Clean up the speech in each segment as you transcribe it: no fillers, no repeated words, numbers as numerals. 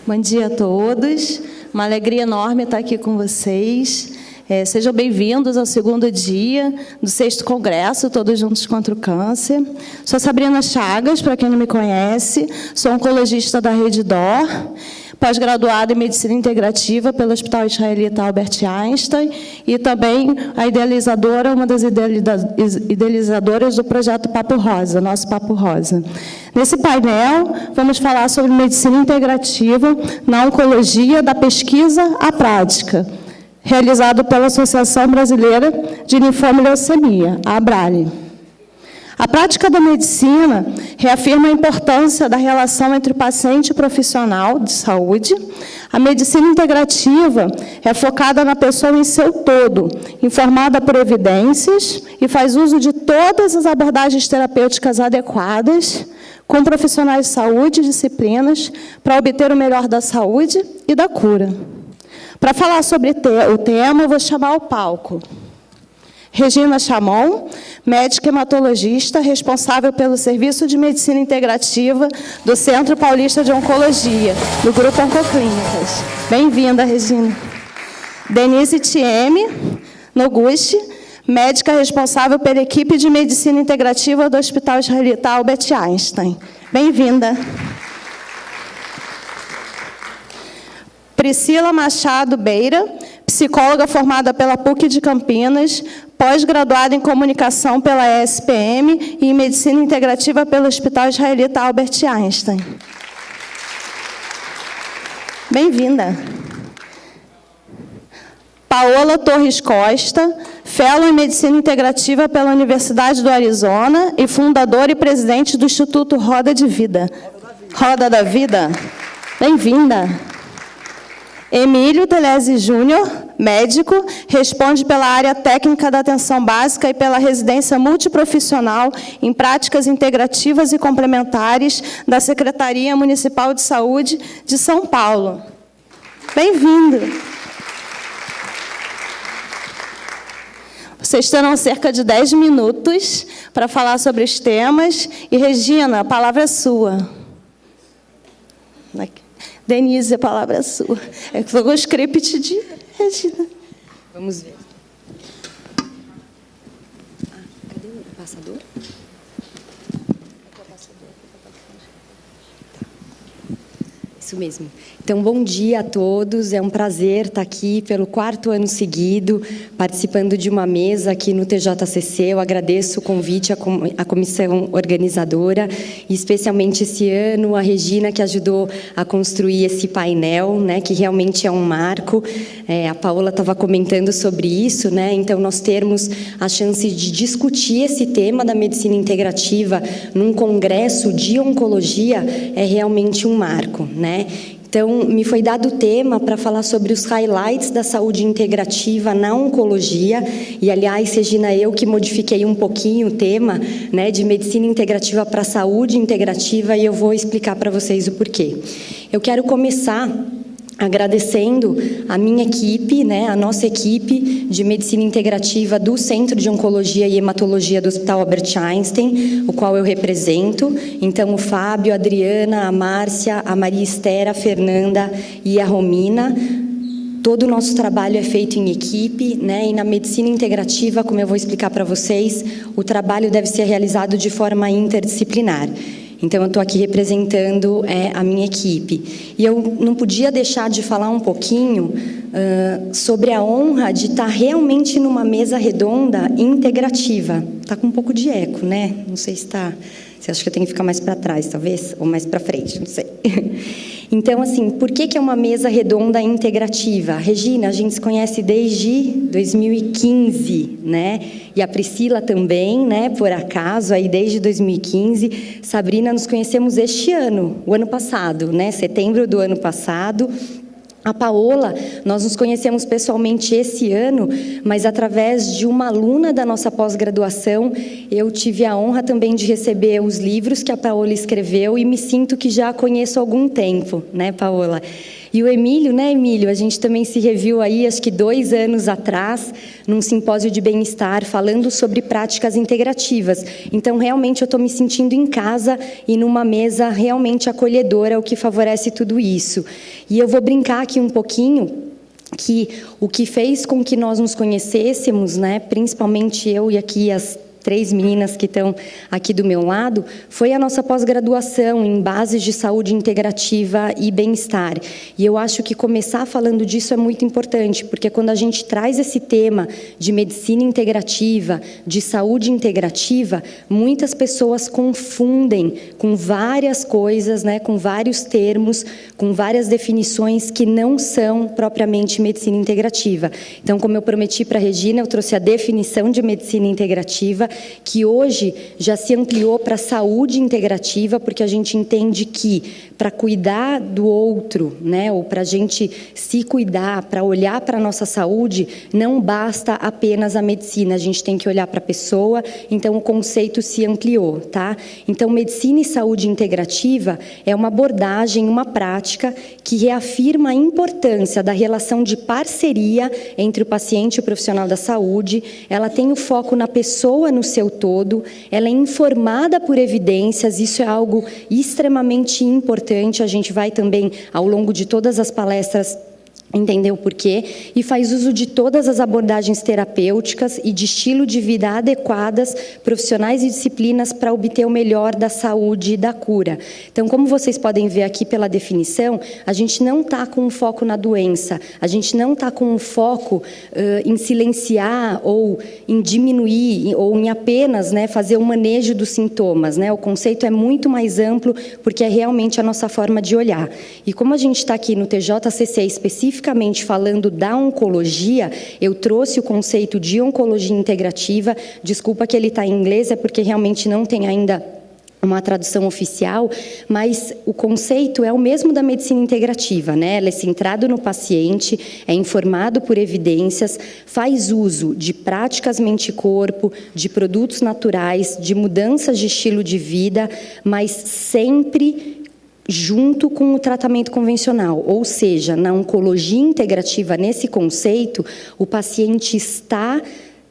Bom dia a todos. Uma alegria enorme estar aqui com vocês. Sejam bem-vindos ao segundo dia do 6º Congresso, Todos Juntos contra o Câncer. Sou Sabrina Chagas, para quem não me conhece, sou oncologista da Rede DOR, pós-graduada em Medicina Integrativa pelo Hospital Israelita Albert Einstein e também a idealizadora, uma das idealizadoras do projeto Papo Rosa, nosso Papo Rosa. Nesse painel, vamos falar sobre medicina integrativa na oncologia, da pesquisa à prática, realizado pela Associação Brasileira de Linfoma e Leucemia, a ABRALE. A prática da medicina reafirma a importância da relação entre o paciente e o profissional de saúde. A medicina integrativa é focada na pessoa em seu todo, informada por evidências e faz uso de todas as abordagens terapêuticas adequadas, com profissionais de saúde e disciplinas, para obter o melhor da saúde e da cura. Para falar sobre o tema, eu vou chamar ao palco Regina Chamon, médica hematologista, responsável pelo Serviço de Medicina Integrativa do Centro Paulista de Oncologia, do Grupo Oncoclínicas. Bem-vinda, Regina. Denise Thieme Noguchi, médica responsável pela equipe de Medicina Integrativa do Hospital Israelita Albert Einstein. Bem-vinda. Priscila Machado Beira, psicóloga formada pela PUC de Campinas, pós-graduada em Comunicação pela ESPM e em Medicina Integrativa pelo Hospital Israelita Albert Einstein. Bem-vinda. Paola Torres Costa, fellow em Medicina Integrativa pela Universidade do Arizona e fundadora e presidente do Instituto Roda de Vida. Roda da Vida. Bem-vinda. Emílio Telese Júnior, médico, responde pela área técnica da atenção básica e pela residência multiprofissional em práticas integrativas e complementares da Secretaria Municipal de Saúde de São Paulo. Bem-vindo. Vocês terão cerca de 10 minutos para falar sobre os temas. E, Regina, a palavra é sua. Denise, a palavra é sua. É que foi o script de Regina. Vamos ver. Cadê o passador? Isso mesmo. Então, bom dia a todos. É um prazer estar aqui pelo 4º ano seguido, participando de uma mesa aqui no TJCC. Eu agradeço o convite à comissão organizadora, e especialmente esse ano a Regina, que ajudou a construir esse painel, né, que realmente é um marco. A Paola estava comentando sobre isso, né? Então, nós termos a chance de discutir esse tema da medicina integrativa num congresso de oncologia é realmente um marco, né? Então, me foi dado o tema para falar sobre os highlights da saúde integrativa na oncologia. E, aliás, Regina, eu que modifiquei um pouquinho o tema, né, de medicina integrativa para saúde integrativa, e eu vou explicar para vocês o porquê. Eu quero começar agradecendo a minha equipe, né, a nossa equipe de medicina integrativa do Centro de Oncologia e Hematologia do Hospital Albert Einstein, o qual eu represento. Então, o Fábio, a Adriana, a Márcia, a Maria Estera, a Fernanda e a Romina. Todo o nosso trabalho é feito em equipe, né, e na medicina integrativa, como eu vou explicar para vocês, o trabalho deve ser realizado de forma interdisciplinar. Então, eu estou aqui representando a minha equipe. E eu não podia deixar de falar um pouquinho sobre a honra de estar realmente numa mesa redonda integrativa. Está com um pouco de eco, né? Não sei se está... Você acha que eu tenho que ficar mais para trás, talvez? Ou mais para frente, não sei. Então, assim, por que é uma mesa redonda integrativa? Regina, a gente se conhece desde 2015, né? E a Priscila também, né? Por acaso, aí desde 2015. Sabrina, nos conhecemos este ano, o ano passado, né? Setembro do ano passado. A Paola, nós nos conhecemos pessoalmente esse ano, mas através de uma aluna da nossa pós-graduação, eu tive a honra também de receber os livros que a Paola escreveu e me sinto que já a conheço há algum tempo, né, Paola? E o Emílio, né, Emílio? A gente também se reviu aí, acho que 2 anos atrás, num simpósio de bem-estar, falando sobre práticas integrativas. Então, realmente, eu estou me sentindo em casa e numa mesa realmente acolhedora, o que favorece tudo isso. E eu vou brincar aqui um pouquinho que o que fez com que nós nos conhecêssemos, né, principalmente eu e aqui as 3 meninas que estão aqui do meu lado, foi a nossa pós-graduação em bases de saúde integrativa e bem-estar. E eu acho que começar falando disso é muito importante, porque quando a gente traz esse tema de medicina integrativa, de saúde integrativa, muitas pessoas confundem com várias coisas, né, com vários termos, com várias definições que não são propriamente medicina integrativa. Então, como eu prometi para a Regina, eu trouxe a definição de medicina integrativa, que hoje já se ampliou para a saúde integrativa, porque a gente entende que para cuidar do outro, né, ou para a gente se cuidar, para olhar para a nossa saúde, não basta apenas a medicina, a gente tem que olhar para a pessoa, então o conceito se ampliou, tá? Então, medicina e saúde integrativa é uma abordagem, uma prática que reafirma a importância da relação de parceria entre o paciente e o profissional da saúde. Ela tem o foco na pessoa no seu todo, ela é informada por evidências, isso é algo extremamente importante, a gente vai também, ao longo de todas as palestras, entender o porquê, e faz uso de todas as abordagens terapêuticas e de estilo de vida adequadas, profissionais e disciplinas para obter o melhor da saúde e da cura. Então, como vocês podem ver aqui pela definição, a gente não está com um foco na doença, a gente não está com um foco em silenciar ou em diminuir ou em apenas, né, fazer o manejo dos sintomas, né? O conceito é muito mais amplo porque é realmente a nossa forma de olhar. E como a gente está aqui no TJCC especificamente falando da oncologia, eu trouxe o conceito de oncologia integrativa. Desculpa que ele está em inglês, é porque realmente não tem ainda uma tradução oficial, mas o conceito é o mesmo da medicina integrativa, né? Ela é centrada no paciente, é informado por evidências, faz uso de práticas mente-corpo, de produtos naturais, de mudanças de estilo de vida, mas sempre junto com o tratamento convencional, ou seja, na oncologia integrativa, nesse conceito, o paciente está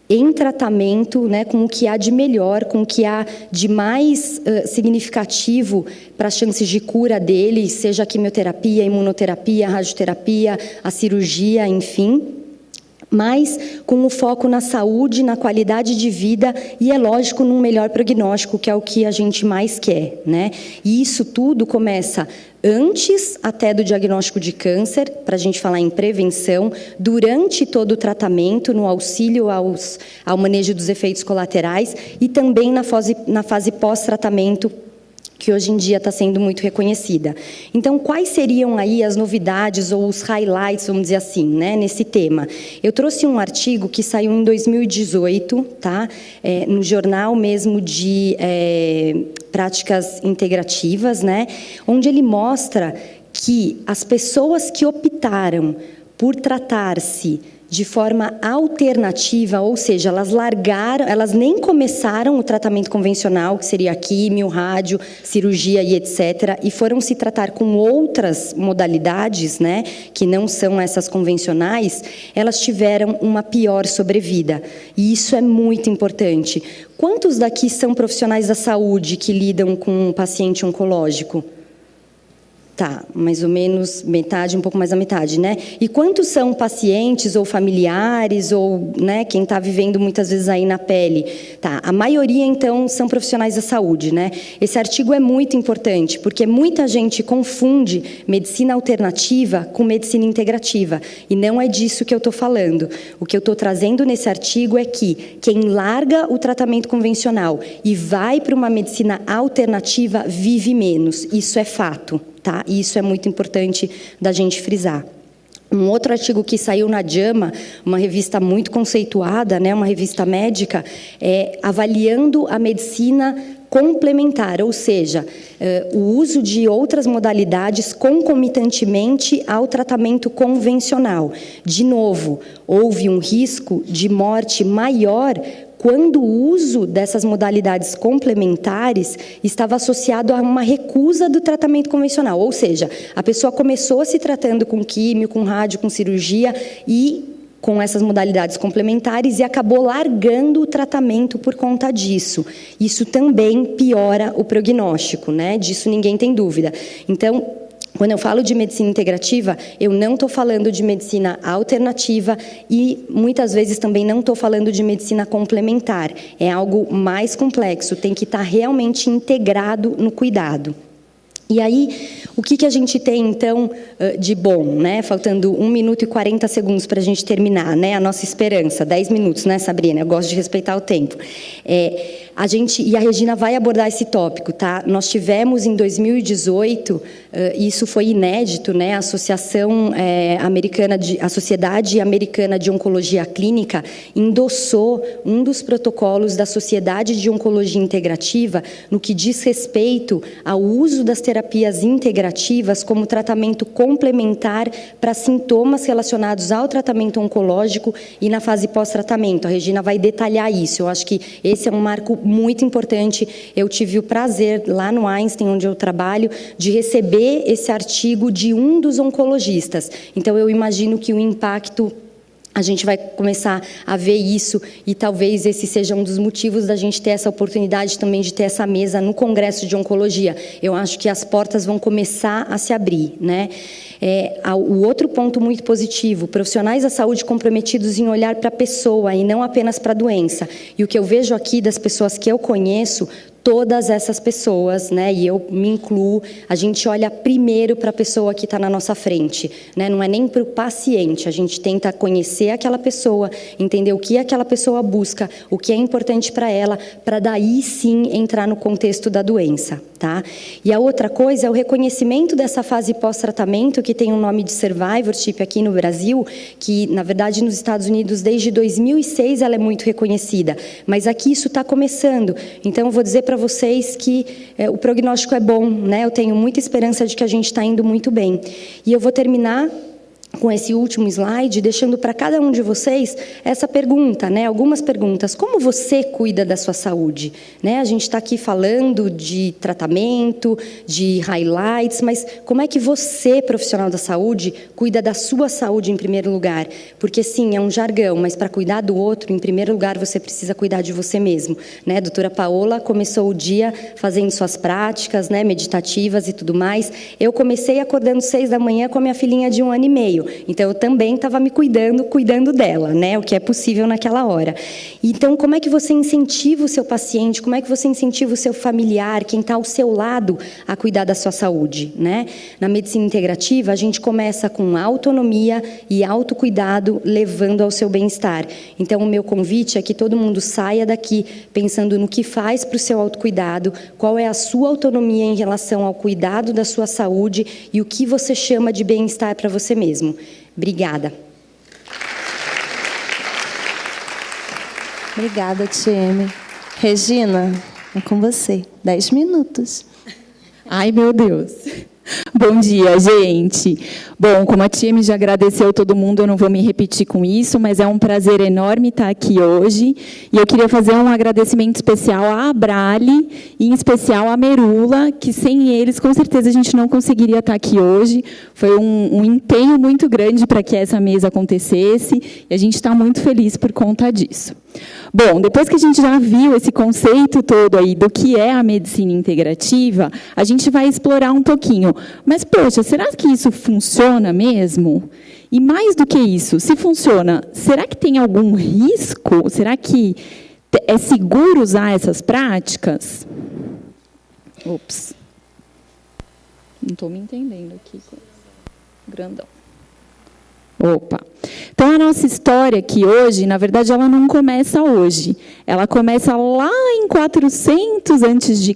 em tratamento, né, com o que há de melhor, com o que há de mais significativo para as chances de cura dele, seja a quimioterapia, a imunoterapia, a radioterapia, a cirurgia, enfim, mas com o foco na saúde, na qualidade de vida e, é lógico, num melhor prognóstico, que é o que a gente mais quer, né? E isso tudo começa antes até do diagnóstico de câncer, para a gente falar em prevenção, durante todo o tratamento, no auxílio ao manejo dos efeitos colaterais e também na fase pós-tratamento, que hoje em dia está sendo muito reconhecida. Então, quais seriam aí as novidades ou os highlights, vamos dizer assim, né, nesse tema? Eu trouxe um artigo que saiu em 2018, tá? No jornal mesmo de práticas integrativas, né, onde ele mostra que as pessoas que optaram por tratar-se de forma alternativa, ou seja, elas nem começaram o tratamento convencional, que seria químio, rádio, cirurgia e etc., e foram se tratar com outras modalidades, né, que não são essas convencionais, elas tiveram uma pior sobrevida. E isso é muito importante. Quantos daqui são profissionais da saúde que lidam com um paciente oncológico? Tá, mais ou menos metade, um pouco mais da metade, né? E quantos são pacientes ou familiares ou, né, quem está vivendo muitas vezes aí na pele? Tá, a maioria, então, são profissionais da saúde, né? Esse artigo é muito importante, porque muita gente confunde medicina alternativa com medicina integrativa, e não é disso que eu estou falando. O que eu estou trazendo nesse artigo é que quem larga o tratamento convencional e vai para uma medicina alternativa vive menos. Isso é fato. Tá? E isso é muito importante da gente frisar. Um outro artigo que saiu na JAMA, uma revista muito conceituada, né, uma revista médica, avaliando a medicina complementar, ou seja, o uso de outras modalidades concomitantemente ao tratamento convencional. De novo, houve um risco de morte maior quando o uso dessas modalidades complementares estava associado a uma recusa do tratamento convencional, ou seja, a pessoa começou se tratando com químio, com rádio, com cirurgia e com essas modalidades complementares e acabou largando o tratamento por conta disso. Isso também piora o prognóstico, né? Disso ninguém tem dúvida. Então, quando eu falo de medicina integrativa, eu não estou falando de medicina alternativa e, muitas vezes, também não estou falando de medicina complementar. É algo mais complexo, tem que estar realmente integrado no cuidado. E aí, o que a gente tem, então, de bom, né? Faltando 1 minuto e 40 segundos para a gente terminar, né? A nossa esperança, 10 minutos, né, Sabrina? Eu gosto de respeitar o tempo. E a Regina vai abordar esse tópico, tá? Nós tivemos, em 2018, isso foi inédito, né? A a Sociedade Americana de Oncologia Clínica endossou um dos protocolos da Sociedade de Oncologia Integrativa no que diz respeito ao uso das terapias integrativas como tratamento complementar para sintomas relacionados ao tratamento oncológico e na fase pós-tratamento. A Regina vai detalhar isso. Eu acho que esse é um marco muito importante. Eu tive o prazer, lá no Einstein, onde eu trabalho, de receber esse artigo de um dos oncologistas. Então, eu imagino que o impacto, a gente vai começar a ver isso e talvez esse seja um dos motivos da gente ter essa oportunidade também de ter essa mesa no Congresso de Oncologia. Eu acho que as portas vão começar a se abrir, né? O outro ponto muito positivo, profissionais da saúde comprometidos em olhar para a pessoa e não apenas para a doença. E o que eu vejo aqui das pessoas que eu conheço, todas essas pessoas, né, e eu me incluo, a gente olha primeiro para a pessoa que está na nossa frente, né, não é nem para o paciente, a gente tenta conhecer aquela pessoa, entender o que aquela pessoa busca, o que é importante para ela, para daí sim entrar no contexto da doença, tá? E a outra coisa é o reconhecimento dessa fase pós-tratamento, que tem o nome de survivorship aqui no Brasil, que na verdade nos Estados Unidos desde 2006 ela é muito reconhecida, mas aqui isso está começando, então eu vou dizer para vocês que o prognóstico é bom, né? Eu tenho muita esperança de que a gente está indo muito bem. E eu vou terminar com esse último slide, deixando para cada um de vocês essa pergunta, né? Algumas perguntas. Como você cuida da sua saúde? Né? A gente está aqui falando de tratamento, de highlights, mas como é que você, profissional da saúde, cuida da sua saúde em primeiro lugar? Porque, sim, é um jargão, mas para cuidar do outro, em primeiro lugar, você precisa cuidar de você mesmo. Né? A doutora Paola começou o dia fazendo suas práticas, né, meditativas e tudo mais. Eu comecei acordando 6 da manhã com a minha filhinha de 1 ano e meio. Então, eu também estava me cuidando dela, né? O que é possível naquela hora. Então, como é que você incentiva o seu paciente? Como é que você incentiva o seu familiar, quem está ao seu lado, a cuidar da sua saúde, né? Na medicina integrativa, a gente começa com autonomia e autocuidado, levando ao seu bem-estar. Então, o meu convite é que todo mundo saia daqui pensando no que faz para o seu autocuidado, qual é a sua autonomia em relação ao cuidado da sua saúde e o que você chama de bem-estar para você mesmo. Obrigada. Obrigada, Tieme. Regina, é com você. 10 minutos. Ai, meu Deus. Bom dia, gente. Bom, como a Tieme já agradeceu todo mundo, eu não vou me repetir com isso, mas é um prazer enorme estar aqui hoje. E eu queria fazer um agradecimento especial à Abrale e, em especial, à Merula, que sem eles, com certeza, a gente não conseguiria estar aqui hoje. Foi um empenho muito grande para que essa mesa acontecesse e a gente está muito feliz por conta disso. Bom, depois que a gente já viu esse conceito todo aí do que é a medicina integrativa, a gente vai explorar um pouquinho. Mas, poxa, será que isso funciona mesmo? E mais do que isso, se funciona, será que tem algum risco? Será que é seguro usar essas práticas? Ops. Não estou me entendendo aqui. Grandão. Opa. Então, a nossa história aqui hoje, na verdade, ela não começa hoje. Ela começa lá em 400 a.C.,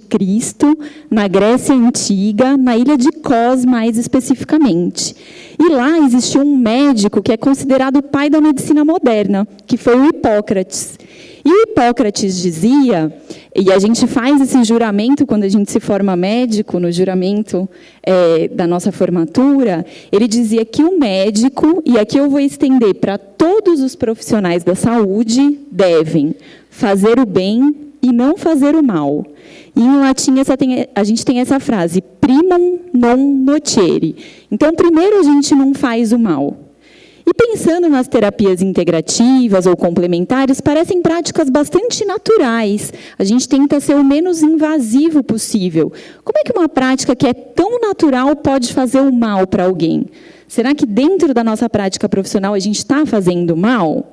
na Grécia Antiga, na ilha de Kos, mais especificamente. E lá existiu um médico que é considerado o pai da medicina moderna, que foi o Hipócrates. E o Hipócrates dizia, e a gente faz esse juramento quando a gente se forma médico, no juramento da nossa formatura, ele dizia que o médico, e aqui eu vou estender para todos os profissionais da saúde, devem fazer o bem e não fazer o mal. E em latim a gente tem essa frase, primum non nocere. Então, primeiro a gente não faz o mal. E pensando nas terapias integrativas ou complementares, parecem práticas bastante naturais. A gente tenta ser o menos invasivo possível. Como é que uma prática que é tão natural pode fazer o mal para alguém? Será que dentro da nossa prática profissional a gente está fazendo mal?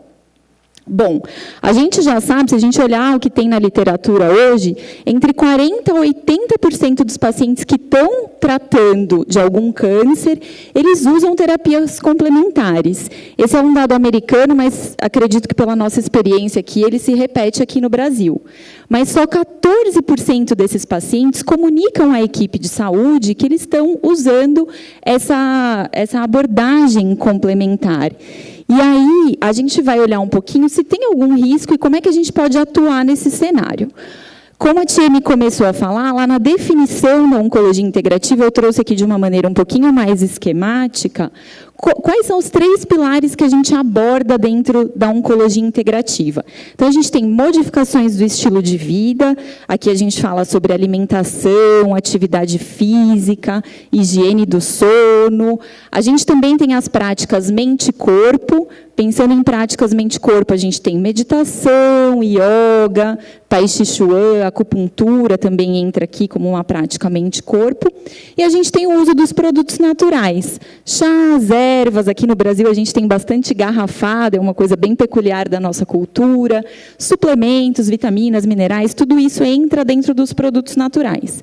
Bom, a gente já sabe, se a gente olhar o que tem na literatura hoje, entre 40% a 80% dos pacientes que estão tratando de algum câncer, eles usam terapias complementares. Esse é um dado americano, mas acredito que pela nossa experiência aqui, ele se repete aqui no Brasil. Mas só 14% desses pacientes comunicam à equipe de saúde que eles estão usando essa abordagem complementar. E aí, a gente vai olhar um pouquinho se tem algum risco e como é que a gente pode atuar nesse cenário. Como a Tieme começou a falar, lá na definição da oncologia integrativa, eu trouxe aqui de uma maneira um pouquinho mais esquemática, quais são os 3 pilares que a gente aborda dentro da oncologia integrativa. Então, a gente tem modificações do estilo de vida, aqui a gente fala sobre alimentação, atividade física, higiene do sono. A gente também tem as práticas mente-corpo. Pensando em práticas mente-corpo, a gente tem meditação, yoga, tai chi chuan, acupuntura também entra aqui como uma prática mente-corpo. E a gente tem o uso dos produtos naturais. Chás, ervas, aqui no Brasil a gente tem bastante garrafada, é uma coisa bem peculiar da nossa cultura. Suplementos, vitaminas, minerais, tudo isso entra dentro dos produtos naturais.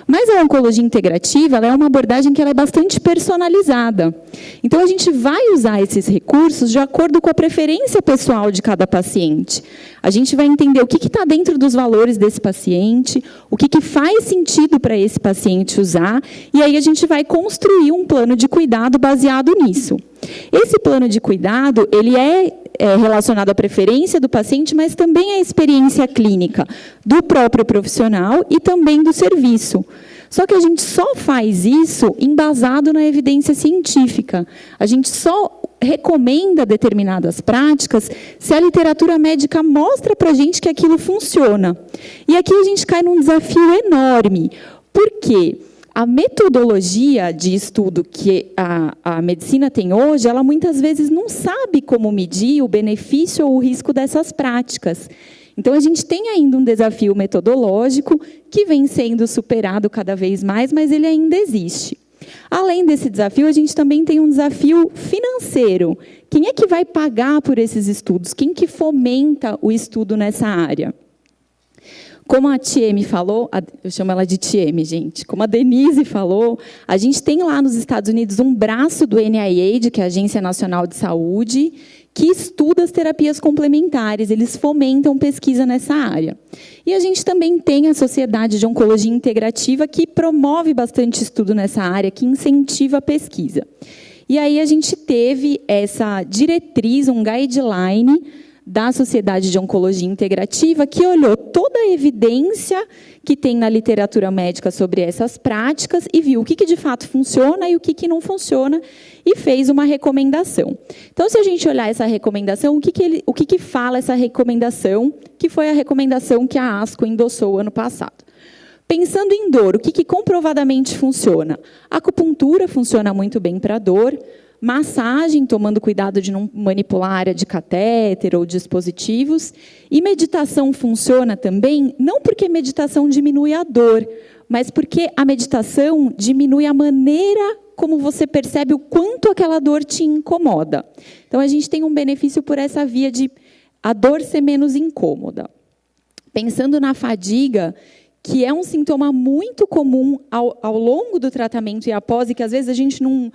Mas a oncologia integrativa ela é uma abordagem que ela é bastante personalizada. Então, a gente vai usar esses recursos de acordo com a preferência pessoal de cada paciente. A gente vai entender o que está dentro dos valores desse paciente, o que faz sentido para esse paciente usar, e aí a gente vai construir um plano de cuidado baseado nisso. Esse plano de cuidado, ele é relacionado à preferência do paciente, mas também à experiência clínica do próprio profissional e também do serviço. Só que a gente só faz isso embasado na evidência científica. A gente só recomenda determinadas práticas se a literatura médica mostra para a gente que aquilo funciona. E aqui a gente cai num desafio enorme. Por quê? A metodologia de estudo que a medicina tem hoje, ela muitas vezes não sabe como medir o benefício ou o risco dessas práticas. Então, a gente tem ainda um desafio metodológico que vem sendo superado cada vez mais, mas ele ainda existe. Além desse desafio, a gente também tem um desafio financeiro. Quem é que vai pagar por esses estudos? Quem que fomenta o estudo nessa área? Como a Tieme falou, eu chamo ela de Tieme, gente. Como a Denise falou, a gente tem lá nos Estados Unidos um braço do NIH, que é a Agência Nacional de Saúde, que estuda as terapias complementares, eles fomentam pesquisa nessa área. E a gente também tem a Sociedade de Oncologia Integrativa, que promove bastante estudo nessa área, que incentiva a pesquisa. E aí a gente teve essa diretriz, um guideline da Sociedade de Oncologia Integrativa, que olhou toda a evidência que tem na literatura médica sobre essas práticas e viu o que de fato funciona e o que não funciona e fez uma recomendação. Então, se a gente olhar essa recomendação, o que fala essa recomendação, que foi a recomendação que a ASCO endossou ano passado? Pensando em dor, o que comprovadamente funciona? A acupuntura funciona muito bem para dor, massagem, tomando cuidado de não manipular a área de catéter ou dispositivos. E meditação funciona também, não porque meditação diminui a dor, mas porque a meditação diminui a maneira como você percebe o quanto aquela dor te incomoda. Então, a gente tem um benefício por essa via de a dor ser menos incômoda. Pensando na fadiga, que é um sintoma muito comum ao longo do tratamento e após, e que às vezes a gente não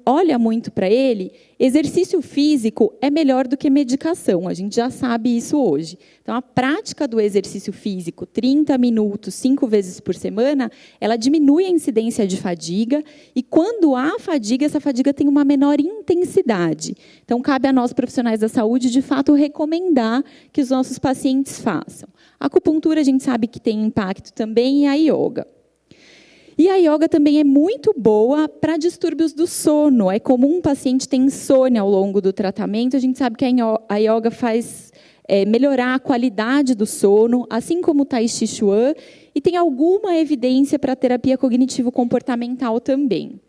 olha muito para ele, exercício físico é melhor do que medicação, a gente já sabe isso hoje. Então, a prática do exercício físico, 30 minutos, 5 vezes por semana, ela diminui a incidência de fadiga, e quando há fadiga, essa fadiga tem uma menor intensidade. Então, cabe a nós, profissionais da saúde, de fato, recomendar que os nossos pacientes façam. A acupuntura, a gente sabe que tem impacto também, e a yoga. E a yoga também é muito boa para distúrbios do sono. É comum um paciente ter insônia ao longo do tratamento. A gente sabe que a yoga faz melhorar a qualidade do sono, assim como o Tai Chi Chuan, e tem alguma evidência para terapia cognitivo-comportamental também.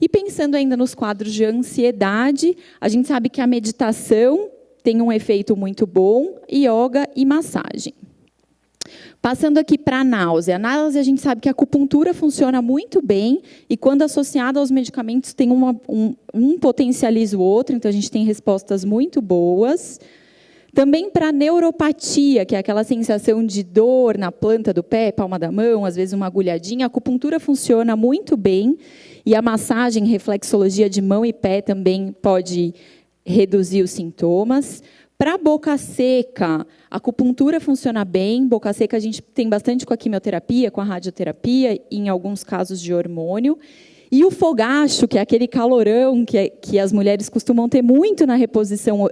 E pensando ainda nos quadros de ansiedade, a gente sabe que a meditação tem um efeito muito bom, yoga e massagem. Passando aqui para a náusea. A náusea, a gente sabe que a acupuntura funciona muito bem e, quando associada aos medicamentos, tem um potencializa o outro, então a gente tem respostas muito boas. Também para a neuropatia, que é aquela sensação de dor na planta do pé, palma da mão, às vezes uma agulhadinha, a acupuntura funciona muito bem e a massagem, reflexologia de mão e pé também pode reduzir os sintomas. Para a boca seca, a acupuntura funciona bem. Boca seca a gente tem bastante com a quimioterapia, com a radioterapia, e em alguns casos de hormônio. E o fogacho, que é aquele calorão que as mulheres costumam ter muito na reposição,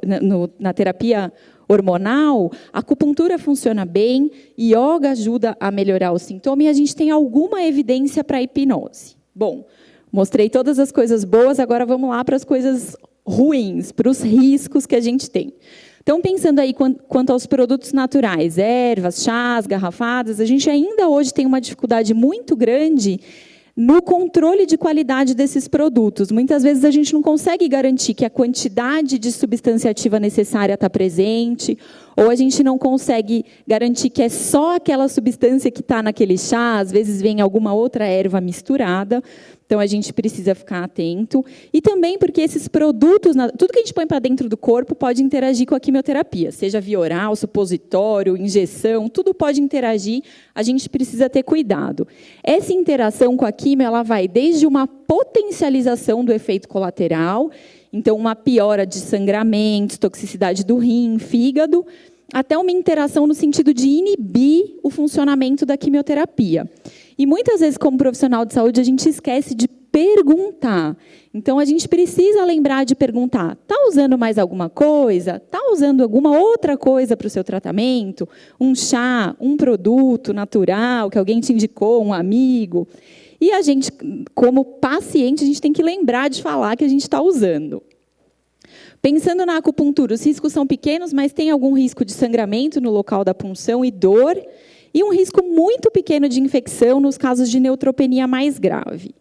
na terapia hormonal, a acupuntura funciona bem, yoga ajuda a melhorar o sintoma, e a gente tem alguma evidência para a hipnose. Bom, mostrei todas as coisas boas, agora vamos lá para as coisas ruins, para os riscos que a gente tem. Então, pensando aí quanto aos produtos naturais, ervas, chás, garrafadas, a gente ainda hoje tem uma dificuldade muito grande no controle de qualidade desses produtos. Muitas vezes a gente não consegue garantir que a quantidade de substância ativa necessária está presente, ou a gente não consegue garantir que é só aquela substância que está naquele chá, às vezes vem alguma outra erva misturada. Então, a gente precisa ficar atento. E também porque esses produtos, tudo que a gente põe para dentro do corpo pode interagir com a quimioterapia, seja via oral, supositório, injeção, tudo pode interagir, a gente precisa ter cuidado. Essa interação com a quimio, ela vai desde uma potencialização do efeito colateral, então uma piora de sangramentos, toxicidade do rim, fígado, até uma interação no sentido de inibir o funcionamento da quimioterapia. E muitas vezes, como profissional de saúde, a gente esquece de perguntar. Então, a gente precisa lembrar de perguntar, está usando mais alguma coisa? Está usando alguma outra coisa para o seu tratamento? Um chá, um produto natural que alguém te indicou, um amigo? E a gente, como paciente, a gente tem que lembrar de falar que a gente está usando. Pensando na acupuntura, os riscos são pequenos, mas tem algum risco de sangramento no local da punção e dor, e um risco muito pequeno de infecção nos casos de neutropenia mais grave.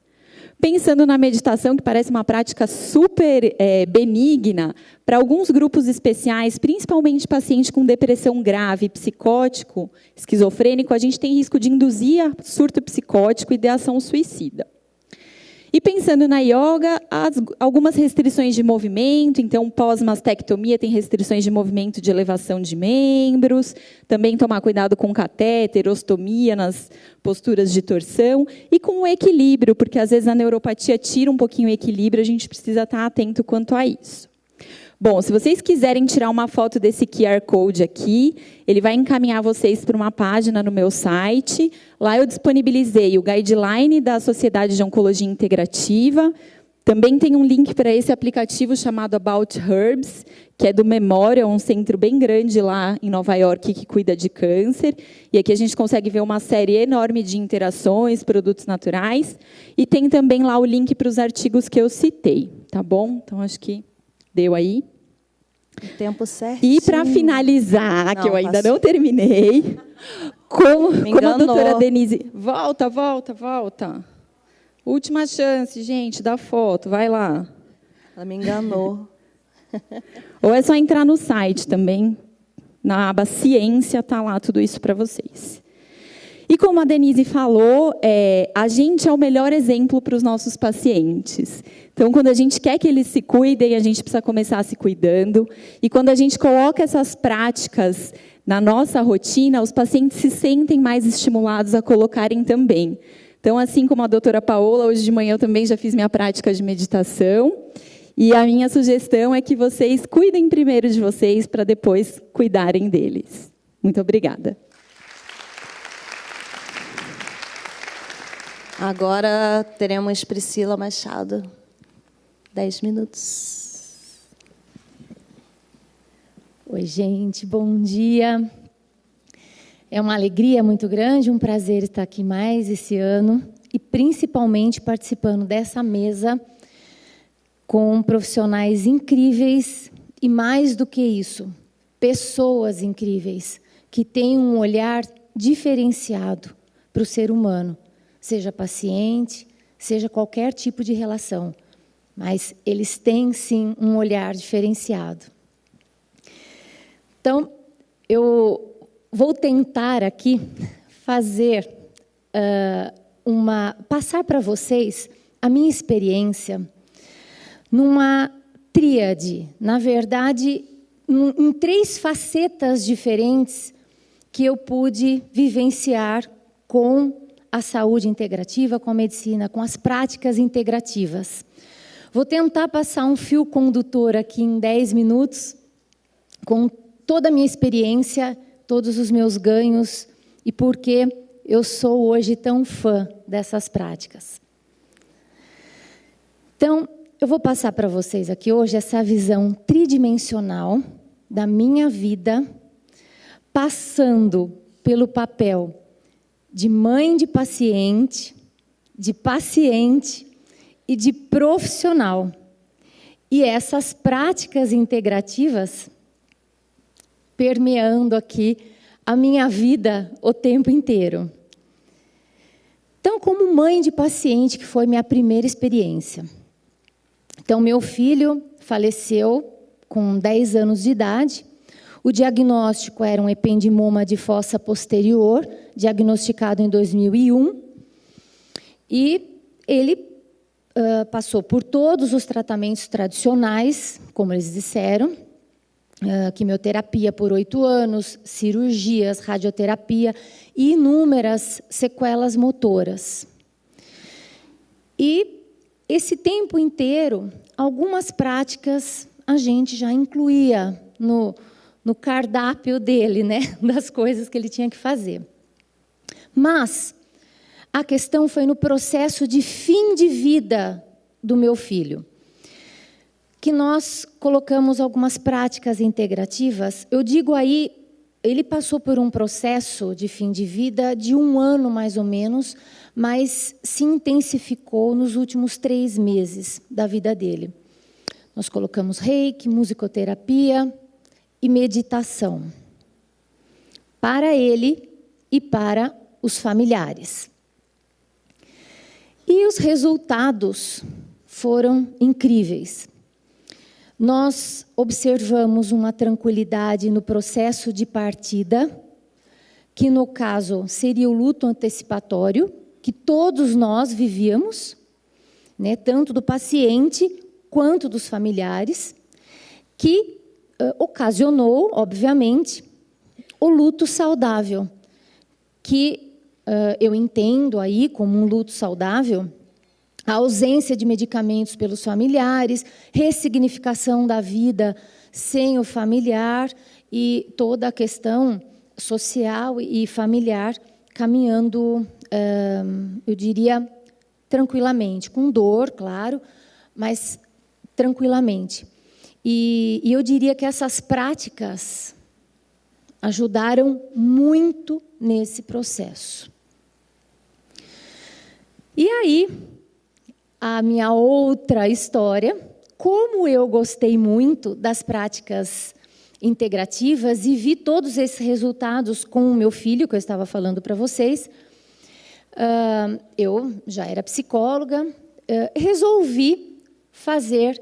Pensando na meditação, que parece uma prática super benigna, para alguns grupos especiais, principalmente paciente com depressão grave, psicótico, esquizofrênico, a gente tem risco de induzir a surto psicótico e ideação suicida. E pensando na yoga, algumas restrições de movimento, então pós-mastectomia tem restrições de movimento de elevação de membros, também tomar cuidado com catéter, ostomia nas posturas de torção, e com o equilíbrio, porque às vezes a neuropatia tira um pouquinho o equilíbrio, a gente precisa estar atento quanto a isso. Bom, se vocês quiserem tirar uma foto desse QR Code aqui, ele vai encaminhar vocês para uma página no meu site. Lá eu disponibilizei o guideline da Sociedade de Oncologia Integrativa. Também tem um link para esse aplicativo chamado About Herbs, que é do Memorial, um centro bem grande lá em Nova York que cuida de câncer. E aqui a gente consegue ver uma série enorme de interações, produtos naturais. E tem também lá o link para os artigos que eu citei, tá bom? Então, acho que deu aí. O tempo certinho. E para finalizar, que eu ainda não terminei, como a doutora Denise... Volta. Última chance, gente, da foto, vai lá. Ela me enganou. Ou é só entrar no site também, na aba Ciência, está lá tudo isso para vocês. E como a Denise falou, a gente é o melhor exemplo para os nossos pacientes. Então, quando a gente quer que eles se cuidem, a gente precisa começar se cuidando. E quando a gente coloca essas práticas na nossa rotina, os pacientes se sentem mais estimulados a colocarem também. Então, assim como a doutora Paola, hoje de manhã eu também já fiz minha prática de meditação. E a minha sugestão é que vocês cuidem primeiro de vocês para depois cuidarem deles. Muito obrigada. Agora teremos Priscila Machado. 10 minutos. Oi, gente, bom dia. É uma alegria muito grande, um prazer estar aqui mais esse ano e principalmente participando dessa mesa com profissionais incríveis e mais do que isso, pessoas incríveis que têm um olhar diferenciado para o ser humano. Seja paciente, seja qualquer tipo de relação, mas eles têm, sim, um olhar diferenciado. Então, eu vou tentar aqui fazer, passar para vocês a minha experiência numa tríade, na verdade, em 3 facetas diferentes que eu pude vivenciar com a saúde integrativa, com a medicina, com as práticas integrativas. Vou tentar passar um fio condutor aqui em 10 minutos, com toda a minha experiência, todos os meus ganhos e por que eu sou hoje tão fã dessas práticas. Então, eu vou passar para vocês aqui hoje essa visão tridimensional da minha vida, passando pelo papel de mãe de paciente e de profissional. E essas práticas integrativas permeando aqui a minha vida o tempo inteiro. Então, como mãe de paciente, que foi minha primeira experiência. Então, meu filho faleceu com 10 anos de idade. O diagnóstico era um ependimoma de fossa posterior, diagnosticado em 2001. E ele passou por todos os tratamentos tradicionais, como eles disseram, quimioterapia por 8 anos, cirurgias, radioterapia e inúmeras sequelas motoras. E esse tempo inteiro, algumas práticas a gente já incluía no cardápio dele, né, das coisas que ele tinha que fazer. Mas a questão foi no processo de fim de vida do meu filho, que nós colocamos algumas práticas integrativas. Eu digo aí, ele passou por um processo de fim de vida de 1 ano, mais ou menos, mas se intensificou nos últimos 3 meses da vida dele. Nós colocamos reiki, musicoterapia e meditação para ele e para os familiares. E os resultados foram incríveis. Nós observamos uma tranquilidade no processo de partida, que no caso seria o luto antecipatório, que todos nós vivíamos, né, tanto do paciente quanto dos familiares, que ocasionou, obviamente, o luto saudável, que eu entendo aí como um luto saudável, a ausência de medicamentos pelos familiares, ressignificação da vida sem o familiar e toda a questão social e familiar caminhando, eu diria, tranquilamente, com dor, claro, mas tranquilamente. E eu diria que essas práticas ajudaram muito nesse processo. E aí, a minha outra história, como eu gostei muito das práticas integrativas e vi todos esses resultados com o meu filho, que eu estava falando para vocês, eu já era psicóloga, resolvi fazer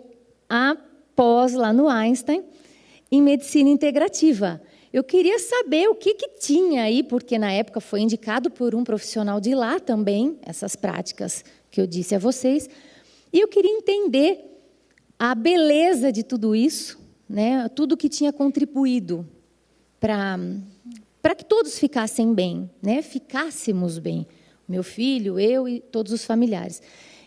a pós lá no Einstein em medicina integrativa. Eu queria saber o que tinha aí, porque na época foi indicado por um profissional de lá também, essas práticas que eu disse a vocês, e eu queria entender a beleza de tudo isso, né? Tudo que tinha contribuído para que todos ficassem bem, né? Ficássemos bem, meu filho, eu e todos os familiares.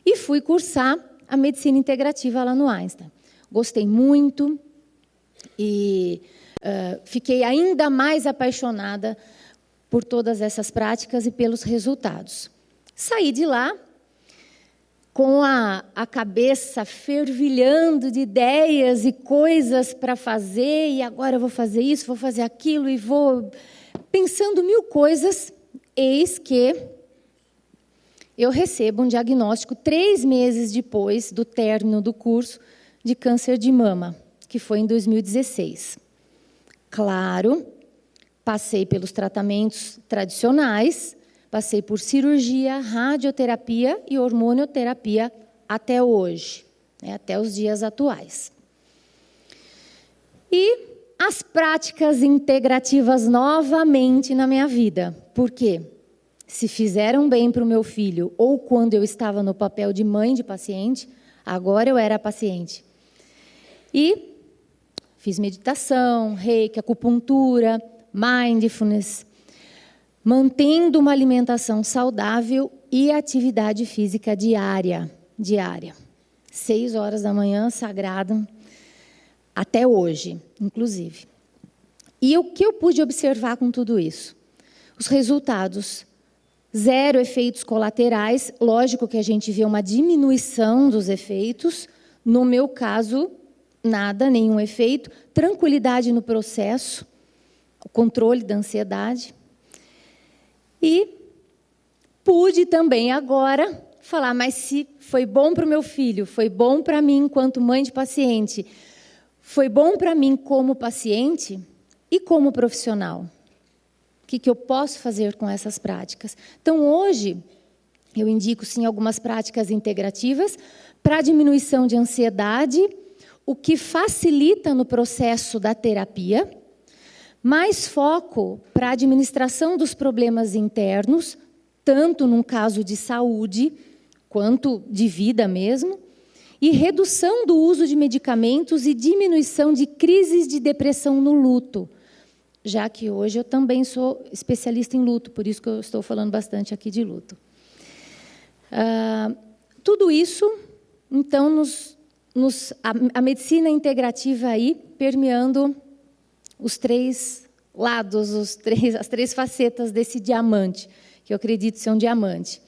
E fui cursar a medicina integrativa lá no Einstein. Gostei muito e fiquei ainda mais apaixonada por todas essas práticas e pelos resultados. Saí de lá com a cabeça fervilhando de ideias e coisas para fazer, e agora eu vou fazer isso, vou fazer aquilo, e vou pensando 1000 coisas, eis que eu recebo um diagnóstico 3 meses depois do término do curso de câncer de mama, que foi em 2016. Claro, passei pelos tratamentos tradicionais, passei por cirurgia, radioterapia e hormonioterapia até hoje, né, até os dias atuais. E as práticas integrativas novamente na minha vida. Por quê? Se fizeram bem para o meu filho, ou quando eu estava no papel de mãe de paciente, agora eu era paciente. E fiz meditação, reiki, acupuntura, mindfulness, mantendo uma alimentação saudável e atividade física diária. 6 horas da manhã, sagrado, até hoje, inclusive. E o que eu pude observar com tudo isso? Os resultados: 0 efeitos colaterais, lógico que a gente vê uma diminuição dos efeitos, no meu caso, nada, nenhum efeito, tranquilidade no processo, o controle da ansiedade. E pude também agora falar, mas se foi bom para o meu filho, foi bom para mim enquanto mãe de paciente, foi bom para mim como paciente e como profissional. O que eu posso fazer com essas práticas? Então, hoje, eu indico, sim, algumas práticas integrativas para diminuição de ansiedade, o que facilita no processo da terapia, mais foco para a administração dos problemas internos, tanto num caso de saúde, quanto de vida mesmo, e redução do uso de medicamentos e diminuição de crises de depressão no luto, já que hoje eu também sou especialista em luto, por isso que eu estou falando bastante aqui de luto. Tudo isso, então, a medicina integrativa aí, permeando os 3 lados, as 3 facetas desse diamante, que eu acredito ser um diamante.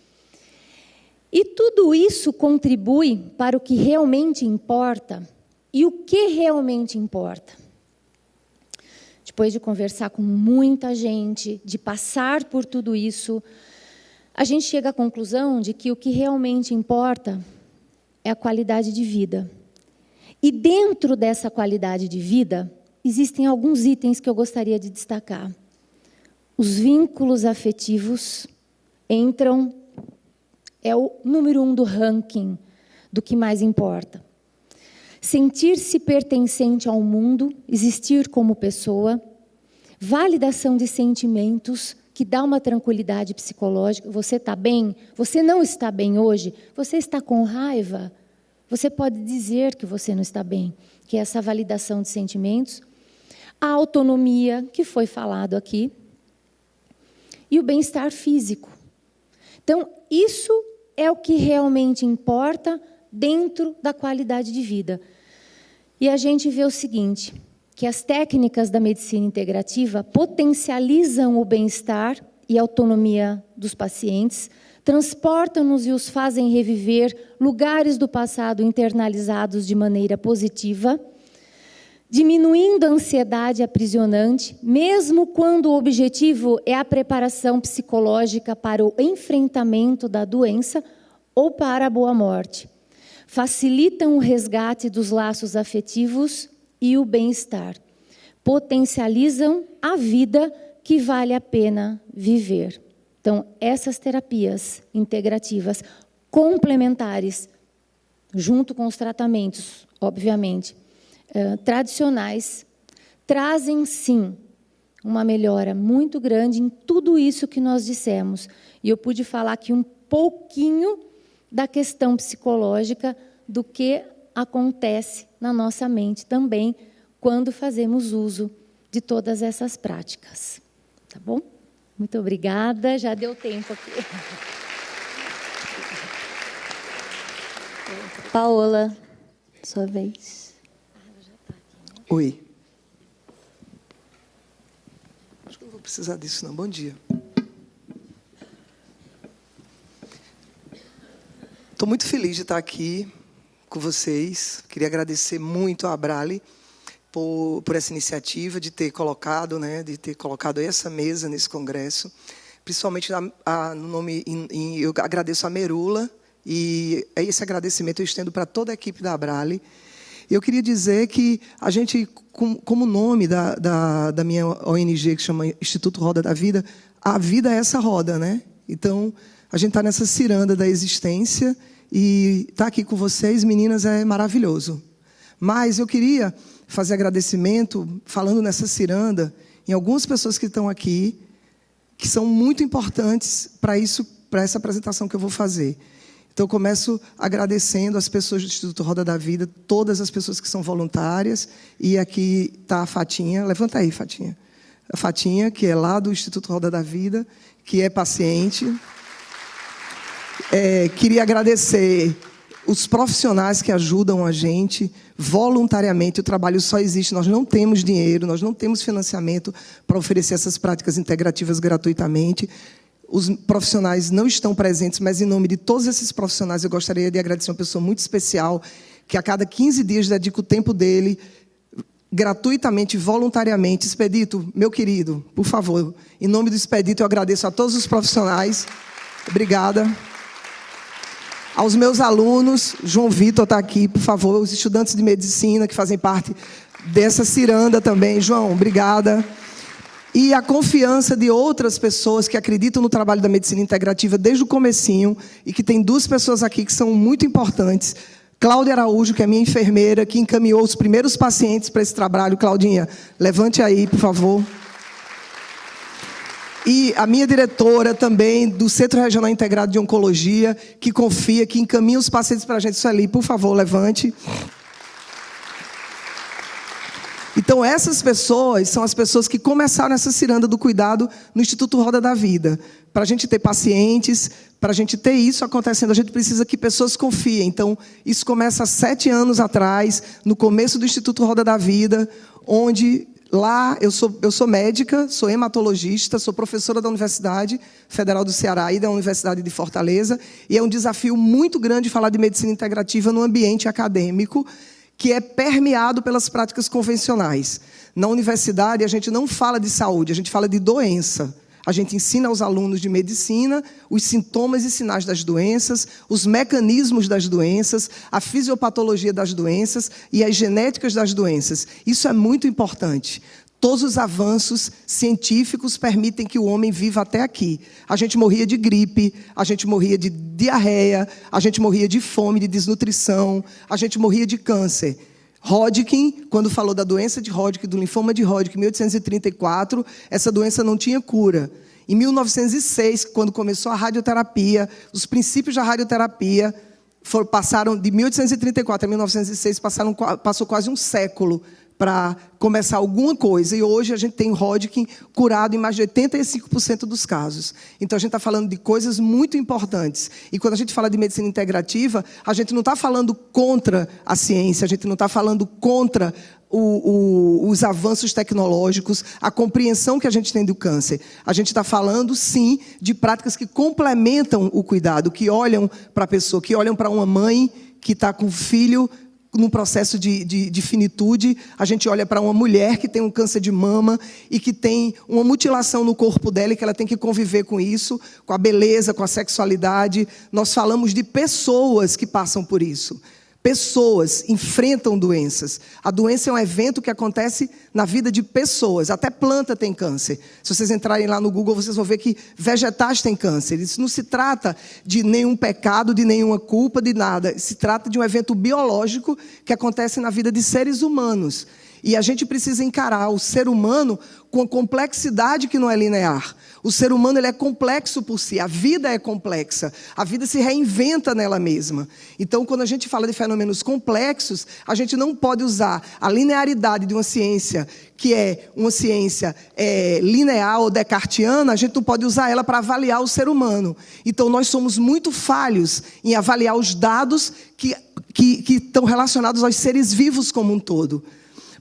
E tudo isso contribui para o que realmente importa. E o que realmente importa? Depois de conversar com muita gente, de passar por tudo isso, a gente chega à conclusão de que o que realmente importa é a qualidade de vida. E dentro dessa qualidade de vida, existem alguns itens que eu gostaria de destacar. Os vínculos afetivos entram, é o número 1 do ranking do que mais importa. Sentir-se pertencente ao mundo, existir como pessoa, validação de sentimentos, que dá uma tranquilidade psicológica. Você está bem? Você não está bem hoje? Você está com raiva? Você pode dizer que você não está bem, que é essa validação de sentimentos. A autonomia, que foi falado aqui, e o bem-estar físico. Então, isso é o que realmente importa dentro da qualidade de vida. E a gente vê o seguinte, que as técnicas da medicina integrativa potencializam o bem-estar e a autonomia dos pacientes, transportam-nos e os fazem reviver lugares do passado internalizados de maneira positiva, diminuindo a ansiedade aprisionante, mesmo quando o objetivo é a preparação psicológica para o enfrentamento da doença ou para a boa morte. Facilitam o resgate dos laços afetivos e o bem-estar. Potencializam a vida que vale a pena viver. Então, essas terapias integrativas complementares, junto com os tratamentos, obviamente, tradicionais, trazem, sim, uma melhora muito grande em tudo isso que nós dissemos. E eu pude falar aqui um pouquinho da questão psicológica, do que acontece na nossa mente também, quando fazemos uso de todas essas práticas. Tá bom? Muito obrigada, já deu tempo aqui. Paola, sua vez. Oi. Acho que eu não vou precisar disso, não. Bom dia. Estou muito feliz de estar aqui com vocês. Queria agradecer muito a Abrale por essa iniciativa de ter colocado, de ter colocado essa mesa nesse congresso. Principalmente no nome, eu agradeço a Merula, e esse agradecimento eu estendo para toda a equipe da Abrale. Eu queria dizer que a gente, como nome da minha ONG, que chama Instituto Roda da Vida, a vida é essa roda, né? Então, a gente está nessa ciranda da existência, e estar aqui com vocês, meninas, é maravilhoso. Mas eu queria fazer agradecimento, falando nessa ciranda, em algumas pessoas que estão aqui, que são muito importantes para essa apresentação que eu vou fazer. Então, eu começo agradecendo as pessoas do Instituto Roda da Vida, todas as pessoas que são voluntárias, e aqui está a Fatinha. Levanta aí, Fatinha. A Fatinha, que é lá do Instituto Roda da Vida, que é paciente. Queria agradecer os profissionais que ajudam a gente voluntariamente. O trabalho só existe, nós não temos dinheiro, nós não temos financiamento para oferecer essas práticas integrativas gratuitamente. Os profissionais não estão presentes, mas em nome de todos esses profissionais eu gostaria de agradecer uma pessoa muito especial, que a cada 15 dias dedica o tempo dele, gratuitamente, voluntariamente. Expedito, meu querido, por favor, em nome do Expedito eu agradeço a todos os profissionais. Obrigada. Aos meus alunos, João Vitor está aqui, por favor, os estudantes de medicina que fazem parte dessa ciranda também. João, obrigada. E a confiança de outras pessoas que acreditam no trabalho da medicina integrativa desde o comecinho, e que tem duas pessoas aqui que são muito importantes. Cláudia Araújo, que é minha enfermeira, que encaminhou os primeiros pacientes para esse trabalho. Claudinha, levante aí, por favor. E a minha diretora também do Centro Regional Integrado de Oncologia, que confia, que encaminha os pacientes para a gente. Sueli, por favor, levante. Então, essas pessoas são as pessoas que começaram essa ciranda do cuidado no Instituto Roda da Vida. Para a gente ter pacientes, para a gente ter isso acontecendo, a gente precisa que pessoas confiem. Então, isso começa há 7 anos atrás, no começo do Instituto Roda da Vida, onde Lá, eu sou médica, sou hematologista, sou professora da Universidade Federal do Ceará e da Universidade de Fortaleza, e é um desafio muito grande falar de medicina integrativa no ambiente acadêmico, que é permeado pelas práticas convencionais. Na universidade, a gente não fala de saúde, a gente fala de doença. A gente ensina aos alunos de medicina os sintomas e sinais das doenças, os mecanismos das doenças, a fisiopatologia das doenças e as genéticas das doenças. Isso é muito importante. Todos os avanços científicos permitem que o homem viva até aqui. A gente morria de gripe, a gente morria de diarreia, a gente morria de fome, de desnutrição, a gente morria de câncer. Hodgkin, quando falou da doença de Hodgkin, do linfoma de Hodgkin, em 1834, essa doença não tinha cura. Em 1906, quando começou a radioterapia, os princípios da radioterapia passaram de 1834 a 1906, passou quase um século para começar alguma coisa. E hoje a gente tem Hodgkin curado em mais de 85% dos casos. Então, a gente está falando de coisas muito importantes. E quando a gente fala de medicina integrativa, a gente não está falando contra a ciência, a gente não está falando contra os avanços tecnológicos, a compreensão que a gente tem do câncer. A gente está falando, sim, de práticas que complementam o cuidado, que olham para a pessoa, que olham para uma mãe que está com um filho num processo de finitude. A gente olha para uma mulher que tem um câncer de mama e que tem uma mutilação no corpo dela e que ela tem que conviver com isso, com a beleza, com a sexualidade. Nós falamos de pessoas que passam por isso. Pessoas enfrentam doenças. A doença é um evento que acontece na vida de pessoas. Até planta tem câncer. Se vocês entrarem lá no Google, vocês vão ver que vegetais têm câncer. Isso não se trata de nenhum pecado, de nenhuma culpa, de nada. Se trata de um evento biológico que acontece na vida de seres humanos. E a gente precisa encarar o ser humano com a complexidade que não é linear. O ser humano ele é complexo por si, a vida é complexa, a vida se reinventa nela mesma. Então, quando a gente fala de fenômenos complexos, a gente não pode usar a linearidade de uma ciência, que é uma ciência linear ou descartiana, a gente não pode usar ela para avaliar o ser humano. Então, nós somos muito falhos em avaliar os dados que estão relacionados aos seres vivos como um todo.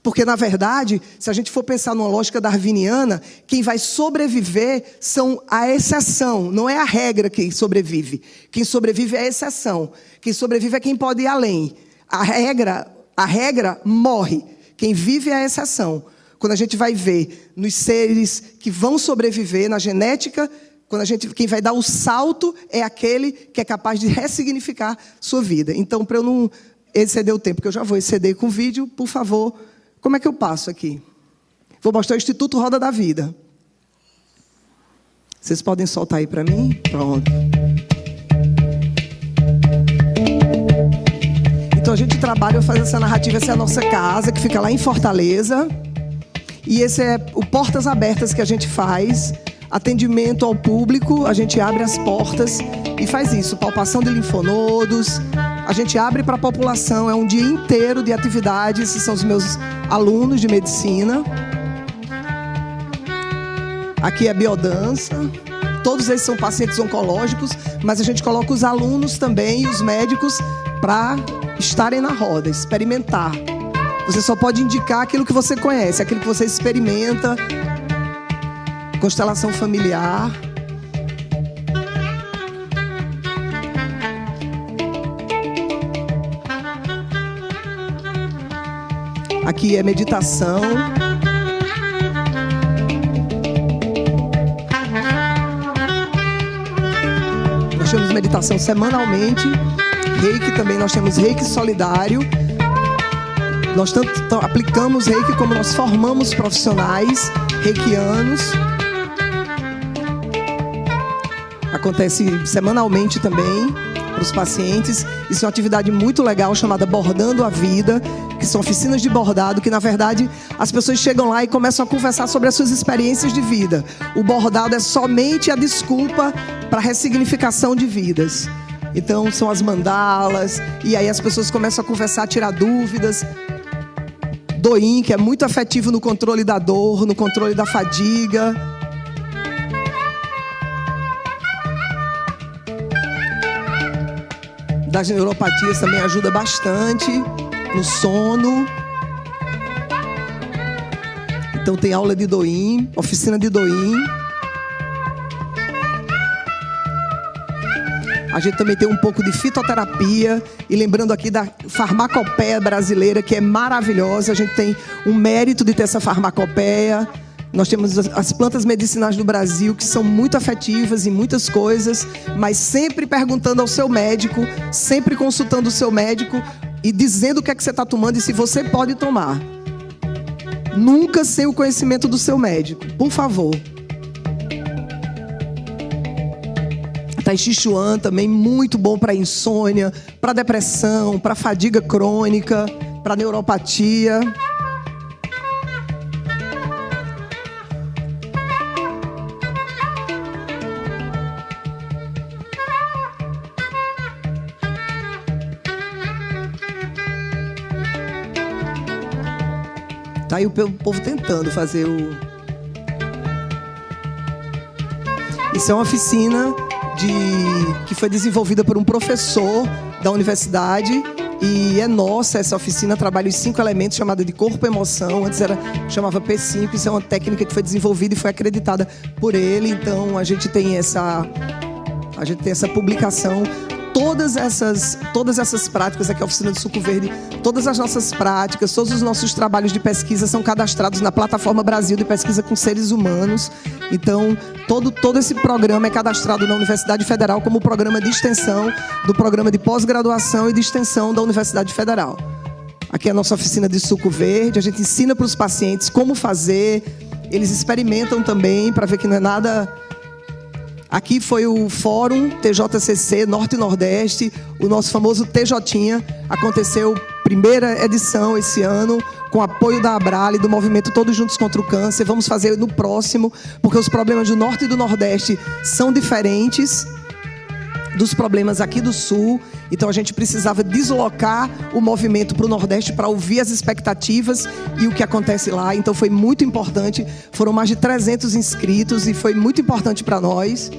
Porque, na verdade, se a gente for pensar numa lógica darwiniana, quem vai sobreviver são a exceção, não é a regra quem sobrevive. Quem sobrevive é a exceção. Quem sobrevive é quem pode ir além. A regra morre. Quem vive é a exceção. Quando a gente vai ver nos seres que vão sobreviver, na genética, quem vai dar o salto é aquele que é capaz de ressignificar sua vida. Então, para eu não exceder o tempo, porque eu já vou exceder com o vídeo, por favor. Como é que eu passo aqui? Vou mostrar o Instituto Roda da Vida. Vocês podem soltar aí para mim? Pronto. Então, a gente trabalha, faz essa narrativa, essa é a nossa casa, que fica lá em Fortaleza. E esse é o Portas Abertas que a gente faz. Atendimento ao público, a gente abre as portas e faz isso. Palpação de linfonodos. A gente abre para a população, é um dia inteiro de atividades. Esses são os meus alunos de medicina. Aqui é biodança. Todos eles são pacientes oncológicos, mas a gente coloca os alunos também e os médicos para estarem na roda, experimentar. Você só pode indicar aquilo que você conhece, aquilo que você experimenta. Constelação familiar. Aqui é meditação. Nós temos meditação semanalmente. Reiki também, nós temos Reiki solidário. Nós tanto aplicamos Reiki como nós formamos profissionais reikianos. Acontece semanalmente também para os pacientes. Isso é uma atividade muito legal chamada Bordando a Vida, que são oficinas de bordado, que na verdade as pessoas chegam lá e começam a conversar sobre as suas experiências de vida. O bordado é somente a desculpa para a ressignificação de vidas. Então são as mandalas, e aí as pessoas começam a conversar, a tirar dúvidas. Doin, que é muito afetivo no controle da dor, no controle da fadiga. Das neuropatias também ajuda bastante no sono. Então tem aula de Doim, oficina de Doim. A gente também tem um pouco de fitoterapia. E lembrando aqui da farmacopeia brasileira, que é maravilhosa. A gente tem um mérito de ter essa farmacopeia. Nós temos as plantas medicinais do Brasil, que são muito afetivas em muitas coisas, mas sempre perguntando ao seu médico, sempre consultando o seu médico e dizendo o que é que você está tomando e se você pode tomar. Nunca sem o conhecimento do seu médico, por favor. Tai Chi Chuan também muito bom para insônia, para depressão, para fadiga crônica, para neuropatia. Tá aí o povo tentando fazer o... Isso é uma oficina que foi desenvolvida por um professor da universidade e é nossa essa oficina, trabalha os 5 elementos chamada de corpo e emoção, antes chamava P5, isso é uma técnica que foi desenvolvida e foi acreditada por ele, então a gente tem essa publicação. Todas essas práticas, aqui a Oficina de Suco Verde, todas as nossas práticas, todos os nossos trabalhos de pesquisa são cadastrados na Plataforma Brasil de Pesquisa com Seres Humanos. Então, todo esse programa é cadastrado na Universidade Federal como programa de extensão do programa de pós-graduação e de extensão da Universidade Federal. Aqui é a nossa Oficina de Suco Verde, a gente ensina para os pacientes como fazer, eles experimentam também para ver que não é nada... Aqui foi o Fórum TJCC Norte e Nordeste, o nosso famoso TJinha. Aconteceu primeira edição esse ano, com apoio da Abrale, do movimento Todos Juntos contra o Câncer. Vamos fazer no próximo, porque os problemas do Norte e do Nordeste são diferentes dos problemas aqui do Sul. Então a gente precisava deslocar o movimento para o Nordeste para ouvir as expectativas e o que acontece lá. Então foi muito importante. Foram mais de 300 inscritos e foi muito importante para nós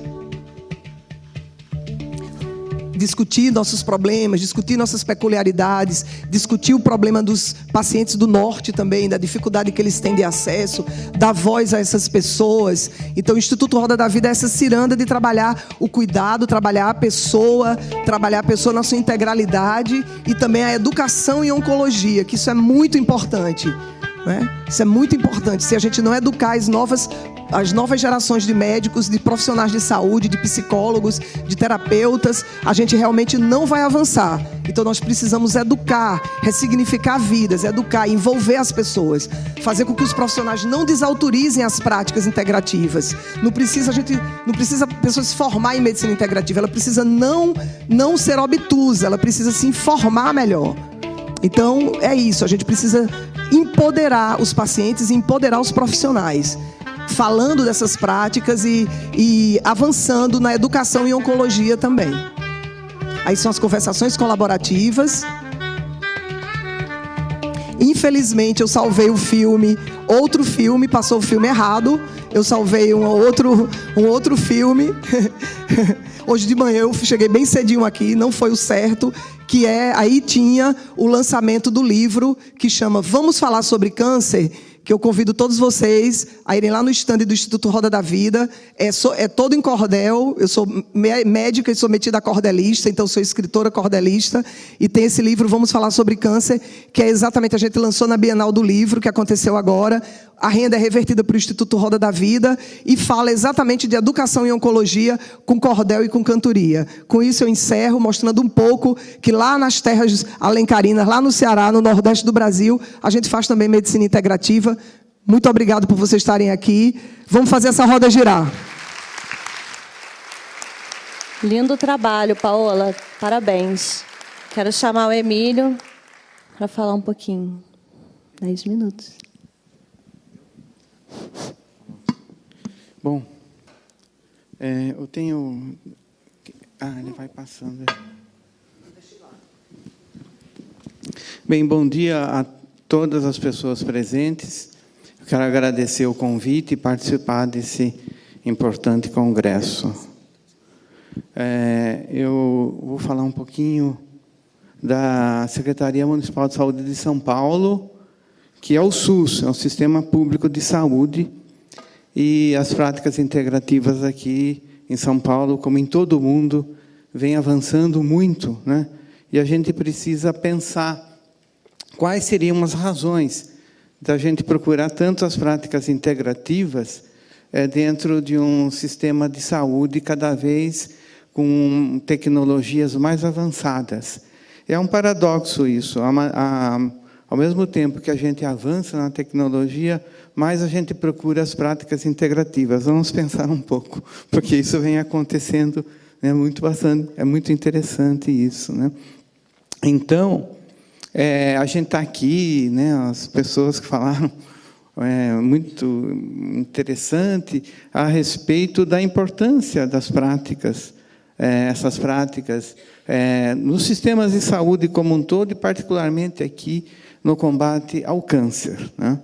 discutir nossos problemas, discutir nossas peculiaridades, discutir o problema dos pacientes do Norte também, da dificuldade que eles têm de acesso, dar voz a essas pessoas. Então o Instituto Roda da Vida é essa ciranda de trabalhar o cuidado, trabalhar a pessoa na sua integralidade e também a educação em oncologia, que isso é muito importante, né? Isso é muito importante. Se a gente não educar as novas gerações de médicos, de profissionais de saúde, de psicólogos, de terapeutas, a gente realmente não vai avançar. Então nós precisamos educar, ressignificar vidas, educar, envolver as pessoas, fazer com que os profissionais não desautorizem as práticas integrativas. Não precisa a pessoa se formar em medicina integrativa, ela precisa não ser obtusa, ela precisa se informar melhor. Então é isso, a gente precisa empoderar os pacientes e empoderar os profissionais, falando dessas práticas e avançando na educação em oncologia também. Aí são as conversações colaborativas. Infelizmente eu salvei o filme, outro filme, passou o filme errado. Eu salvei um outro filme. Hoje de manhã eu cheguei bem cedinho aqui, não foi o certo, que aí tinha o lançamento do livro que chama Vamos Falar sobre Câncer, que eu convido todos vocês a irem lá no stand do Instituto Roda da Vida. É todo em cordel. Eu sou médica e sou metida a cordelista, então sou escritora cordelista. E tem esse livro, Vamos Falar sobre Câncer, que é exatamente, a gente lançou na Bienal do Livro, que aconteceu agora. A renda é revertida para o Instituto Roda da Vida e fala exatamente de educação em oncologia com cordel e com cantoria. Com isso eu encerro, mostrando um pouco que lá nas terras alencarinas, lá no Ceará, no Nordeste do Brasil, a gente faz também medicina integrativa. Muito obrigado por vocês estarem aqui. Vamos fazer essa roda girar. Lindo trabalho, Paola. Parabéns. Quero chamar o Emílio para falar um pouquinho. 10 minutos. Bom, eu tenho... ele vai passando. Bem, bom dia a todas as pessoas presentes. Eu quero agradecer o convite e participar desse importante congresso. Eu vou falar um pouquinho da Secretaria Municipal de Saúde de São Paulo, que é o SUS, é o Sistema Público de Saúde, e as práticas integrativas aqui em São Paulo, como em todo o mundo, vem avançando muito, né? E a gente precisa pensar quais seriam as razões da gente procurar tanto as práticas integrativas dentro de um sistema de saúde cada vez com tecnologias mais avançadas. É um paradoxo isso. Ao mesmo tempo que a gente avança na tecnologia, mais a gente procura as práticas integrativas. Vamos pensar um pouco, porque isso vem acontecendo, né, é muito interessante isso, né? Então, a gente está aqui, né, as pessoas que falaram, muito interessante a respeito da importância das práticas, essas práticas nos sistemas de saúde como um todo, e particularmente aqui no combate ao câncer, né?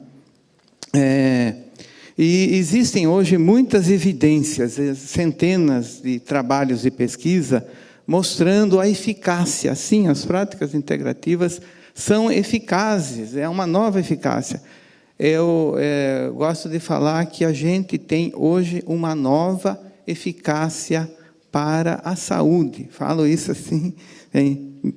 E existem hoje muitas evidências, centenas de trabalhos de pesquisa mostrando a eficácia. Sim, as práticas integrativas são eficazes, é uma nova eficácia. Eu gosto de falar que a gente tem hoje uma nova eficácia para a saúde. Falo isso assim,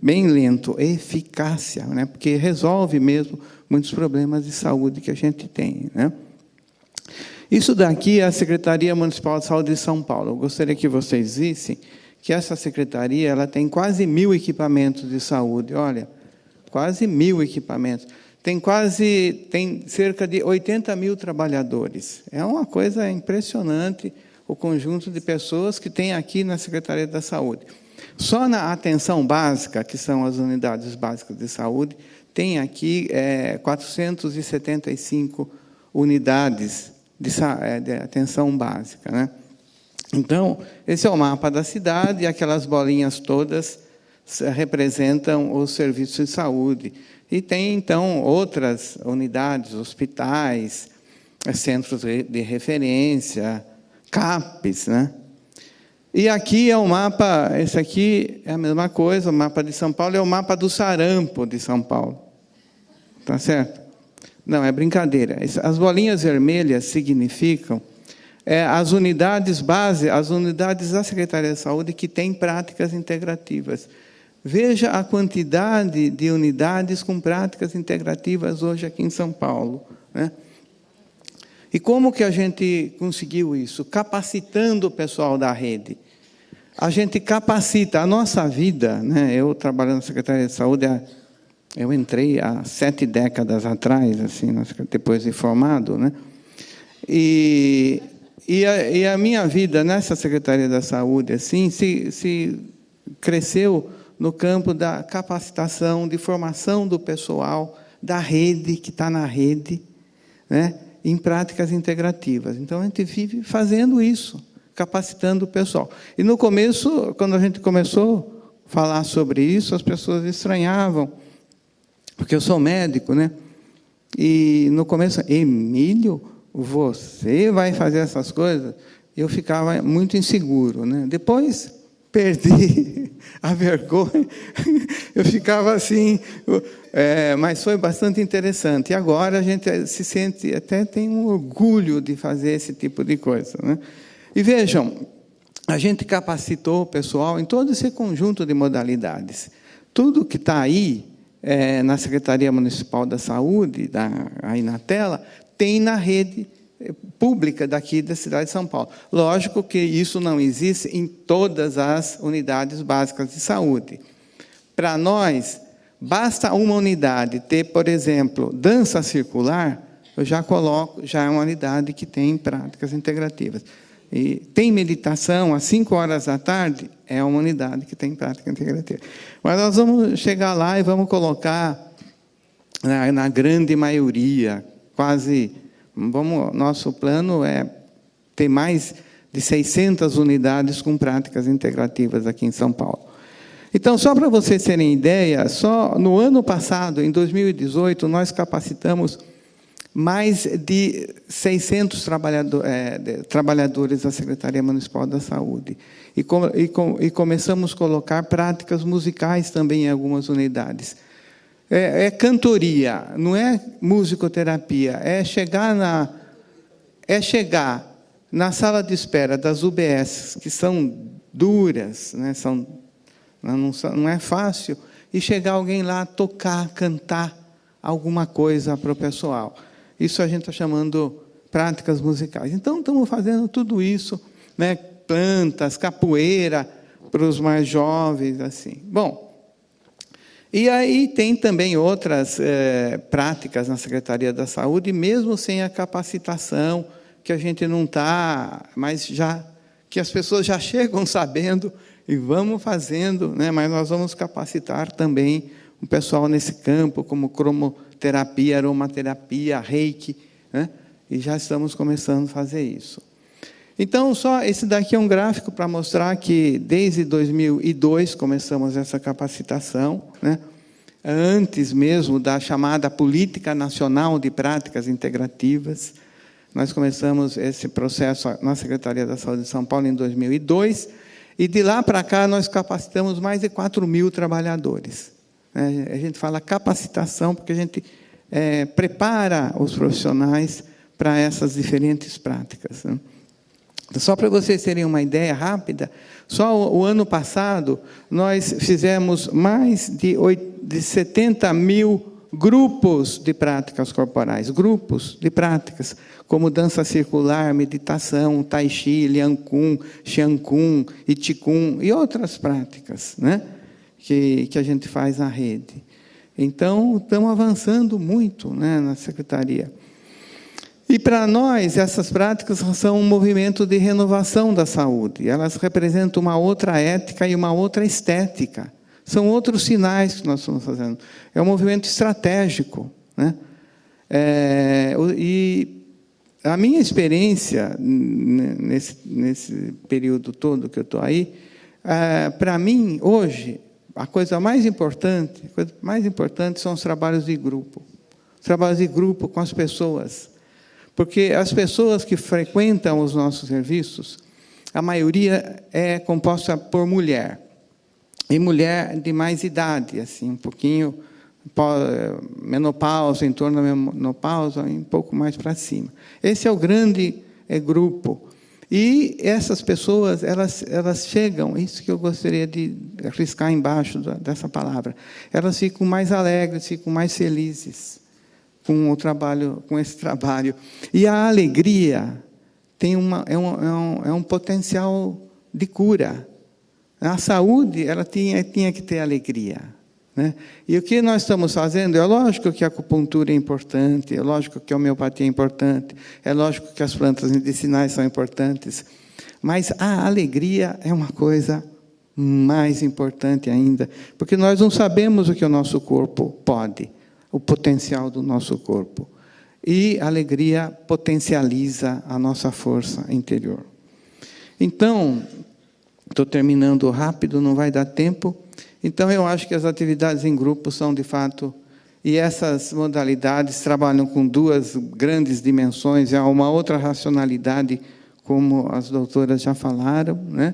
bem lento, eficácia, né? Porque resolve mesmo muitos problemas de saúde que a gente tem, né? Isso daqui é a Secretaria Municipal de Saúde de São Paulo. Eu gostaria que vocês vissem que essa secretaria ela tem quase 1.000 equipamentos de saúde. Olha, quase 1.000 equipamentos. Tem cerca de 80 mil trabalhadores. É uma coisa impressionante o conjunto de pessoas que tem aqui na Secretaria da Saúde. Só na atenção básica, que são as unidades básicas de saúde, tem aqui 475 unidades de atenção básica, né? Então, esse é o mapa da cidade, e aquelas bolinhas todas representam os serviços de saúde. E tem, então, outras unidades, hospitais, centros de referência, CAPs, né? E aqui é o mapa, esse aqui é a mesma coisa, o mapa de São Paulo é o mapa do sarampo de São Paulo. Tá certo? Não, é brincadeira. As bolinhas vermelhas significam as unidades base, as unidades da Secretaria de Saúde que têm práticas integrativas. Veja a quantidade de unidades com práticas integrativas hoje aqui em São Paulo, né? E como que a gente conseguiu isso? Capacitando o pessoal da rede. A gente capacita a nossa vida, né? Eu trabalhando na Secretaria de Saúde, eu entrei há 7 décadas atrás, assim, depois de formado, né? E a minha vida nessa Secretaria da Saúde, assim, se cresceu no campo da capacitação, de formação do pessoal, da rede, que está na rede, né, em práticas integrativas. Então, a gente vive fazendo isso, capacitando o pessoal. E, no começo, quando a gente começou a falar sobre isso, as pessoas estranhavam, porque eu sou médico, né? E, no começo, Emílio, você vai fazer essas coisas? Eu ficava muito inseguro, né? Depois perdi a vergonha, eu ficava assim, mas foi bastante interessante. E agora a gente se sente, até tem um orgulho de fazer esse tipo de coisa, né? E vejam, a gente capacitou o pessoal em todo esse conjunto de modalidades. Tudo que está aí na Secretaria Municipal da Saúde, aí na tela, tem na rede pública daqui da cidade de São Paulo. Lógico que isso não existe em todas as unidades básicas de saúde. Para nós, basta uma unidade ter, por exemplo, dança circular, eu já coloco, já é uma unidade que tem práticas integrativas. E tem meditação às 5 horas da tarde, é uma unidade que tem prática integrativa. Mas nós vamos chegar lá e vamos colocar, na grande maioria, quase... Nosso plano é ter mais de 600 unidades com práticas integrativas aqui em São Paulo. Então, só para vocês terem ideia, só no ano passado, em 2018, nós capacitamos mais de 600 trabalhadores da Secretaria Municipal da Saúde. E começamos a colocar práticas musicais também em algumas unidades. é cantoria, não é musicoterapia, é chegar na sala de espera das UBS, que são duras, né? Não é fácil, e chegar alguém lá, tocar, cantar alguma coisa para o pessoal. Isso a gente está chamando práticas musicais. Então, estamos fazendo tudo isso, né? Plantas, capoeira, para os mais jovens, assim. Bom, e aí tem também outras práticas na Secretaria da Saúde, mesmo sem a capacitação, que a gente não está, mas já que as pessoas já chegam sabendo e vamos fazendo, né? Mas nós vamos capacitar também o pessoal nesse campo, como cromoterapia, aromaterapia, reiki, né? E já estamos começando a fazer isso. Então, só esse daqui é um gráfico para mostrar que desde 2002 começamos essa capacitação, né? Antes mesmo da chamada Política Nacional de Práticas Integrativas. Nós começamos esse processo na Secretaria da Saúde de São Paulo em 2002, e de lá para cá nós capacitamos mais de 4.000 trabalhadores. A gente fala capacitação porque a gente prepara os profissionais para essas diferentes práticas, né? Só para vocês terem uma ideia rápida, só o ano passado nós fizemos mais de 70 mil grupos de práticas corporais, grupos de práticas, como dança circular, meditação, tai chi, liang kun, xiang kun, I Chi Kun e outras práticas, né? que a gente faz na rede. Então, estamos avançando muito, né, na Secretaria. E, para nós, essas práticas são um movimento de renovação da saúde. Elas representam uma outra ética e uma outra estética. São outros sinais que nós estamos fazendo. É um movimento estratégico, né? E a minha experiência, nesse período todo que eu estou aí, para mim, hoje, a coisa mais importante são os trabalhos de grupo. Os trabalhos de grupo com as pessoas. Porque as pessoas que frequentam os nossos serviços, a maioria é composta por mulher. E mulher de mais idade, assim, um pouquinho menopausa, em torno da menopausa, um pouco mais para cima. Esse é o grande grupo. E essas pessoas, elas chegam, isso que eu gostaria de arriscar embaixo dessa palavra, elas ficam mais alegres, ficam mais felizes com o trabalho, com esse trabalho. E a alegria tem é um potencial de cura. A saúde, ela tinha que ter alegria, né? E o que nós estamos fazendo, é lógico que a acupuntura é importante, é lógico que a homeopatia é importante, é lógico que as plantas medicinais são importantes, mas a alegria é uma coisa mais importante ainda, porque nós não sabemos o que o nosso corpo pode, o potencial do nosso corpo. E a alegria potencializa a nossa força interior. Então, estou terminando rápido, não vai dar tempo. Então, eu acho que as atividades em grupo são, de fato, e essas modalidades trabalham com duas grandes dimensões, há uma outra racionalidade, como as doutoras já falaram, né?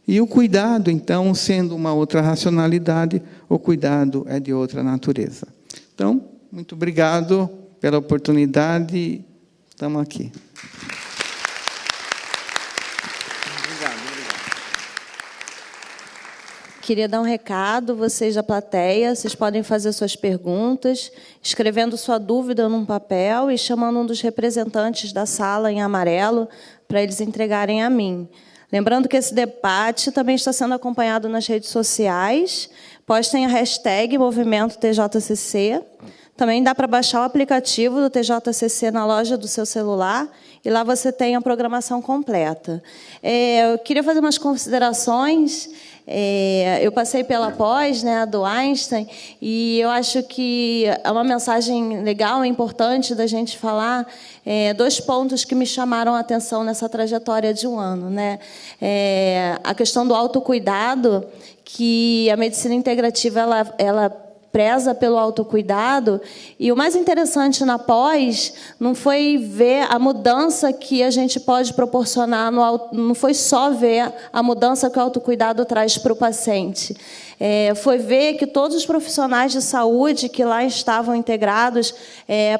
E o cuidado, então, sendo uma outra racionalidade, o cuidado é de outra natureza. Então, muito obrigado pela oportunidade, estamos aqui. Queria dar um recado, vocês da plateia, vocês podem fazer suas perguntas, escrevendo sua dúvida num papel e chamando um dos representantes da sala em amarelo para eles entregarem a mim. Lembrando que esse debate também está sendo acompanhado nas redes sociais. Postem a hashtag Movimento TJCC. Também dá para baixar o aplicativo do TJCC na loja do seu celular e lá você tem a programação completa. Eu queria fazer umas considerações. Eu passei pela pós, né, do Einstein, e eu acho que é uma mensagem legal, importante da gente falar, dois pontos que me chamaram a atenção nessa trajetória de um ano, né? A questão do autocuidado, que a medicina integrativa ela preza pelo autocuidado, e o mais interessante na pós não foi ver a mudança que a gente pode proporcionar, não foi só ver a mudança que o autocuidado traz para o paciente. Foi ver que todos os profissionais de saúde que lá estavam integrados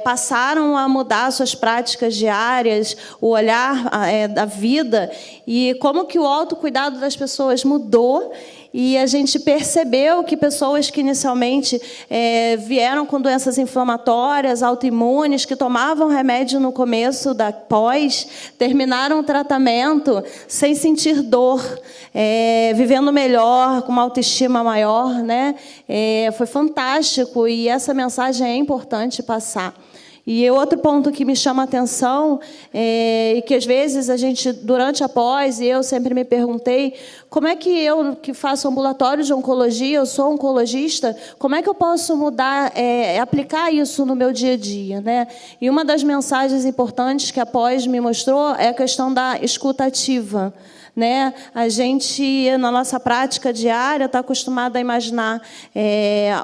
passaram a mudar suas práticas diárias, o olhar da vida, e como que o autocuidado das pessoas mudou. E a gente percebeu que pessoas que inicialmente vieram com doenças inflamatórias, autoimunes, que tomavam remédio no começo da pós, terminaram o tratamento sem sentir dor, vivendo melhor, com uma autoestima maior, né? Foi fantástico, e essa mensagem é importante passar. E outro ponto que me chama a atenção, e que às vezes a gente, durante a pós, e eu sempre me perguntei, como é que eu, que faço ambulatório de oncologia, eu sou oncologista, como é que eu posso mudar, aplicar isso no meu dia a dia, né? E uma das mensagens importantes que a pós me mostrou é a questão da escuta ativa. Né? A gente, na nossa prática diária, está acostumado a imaginar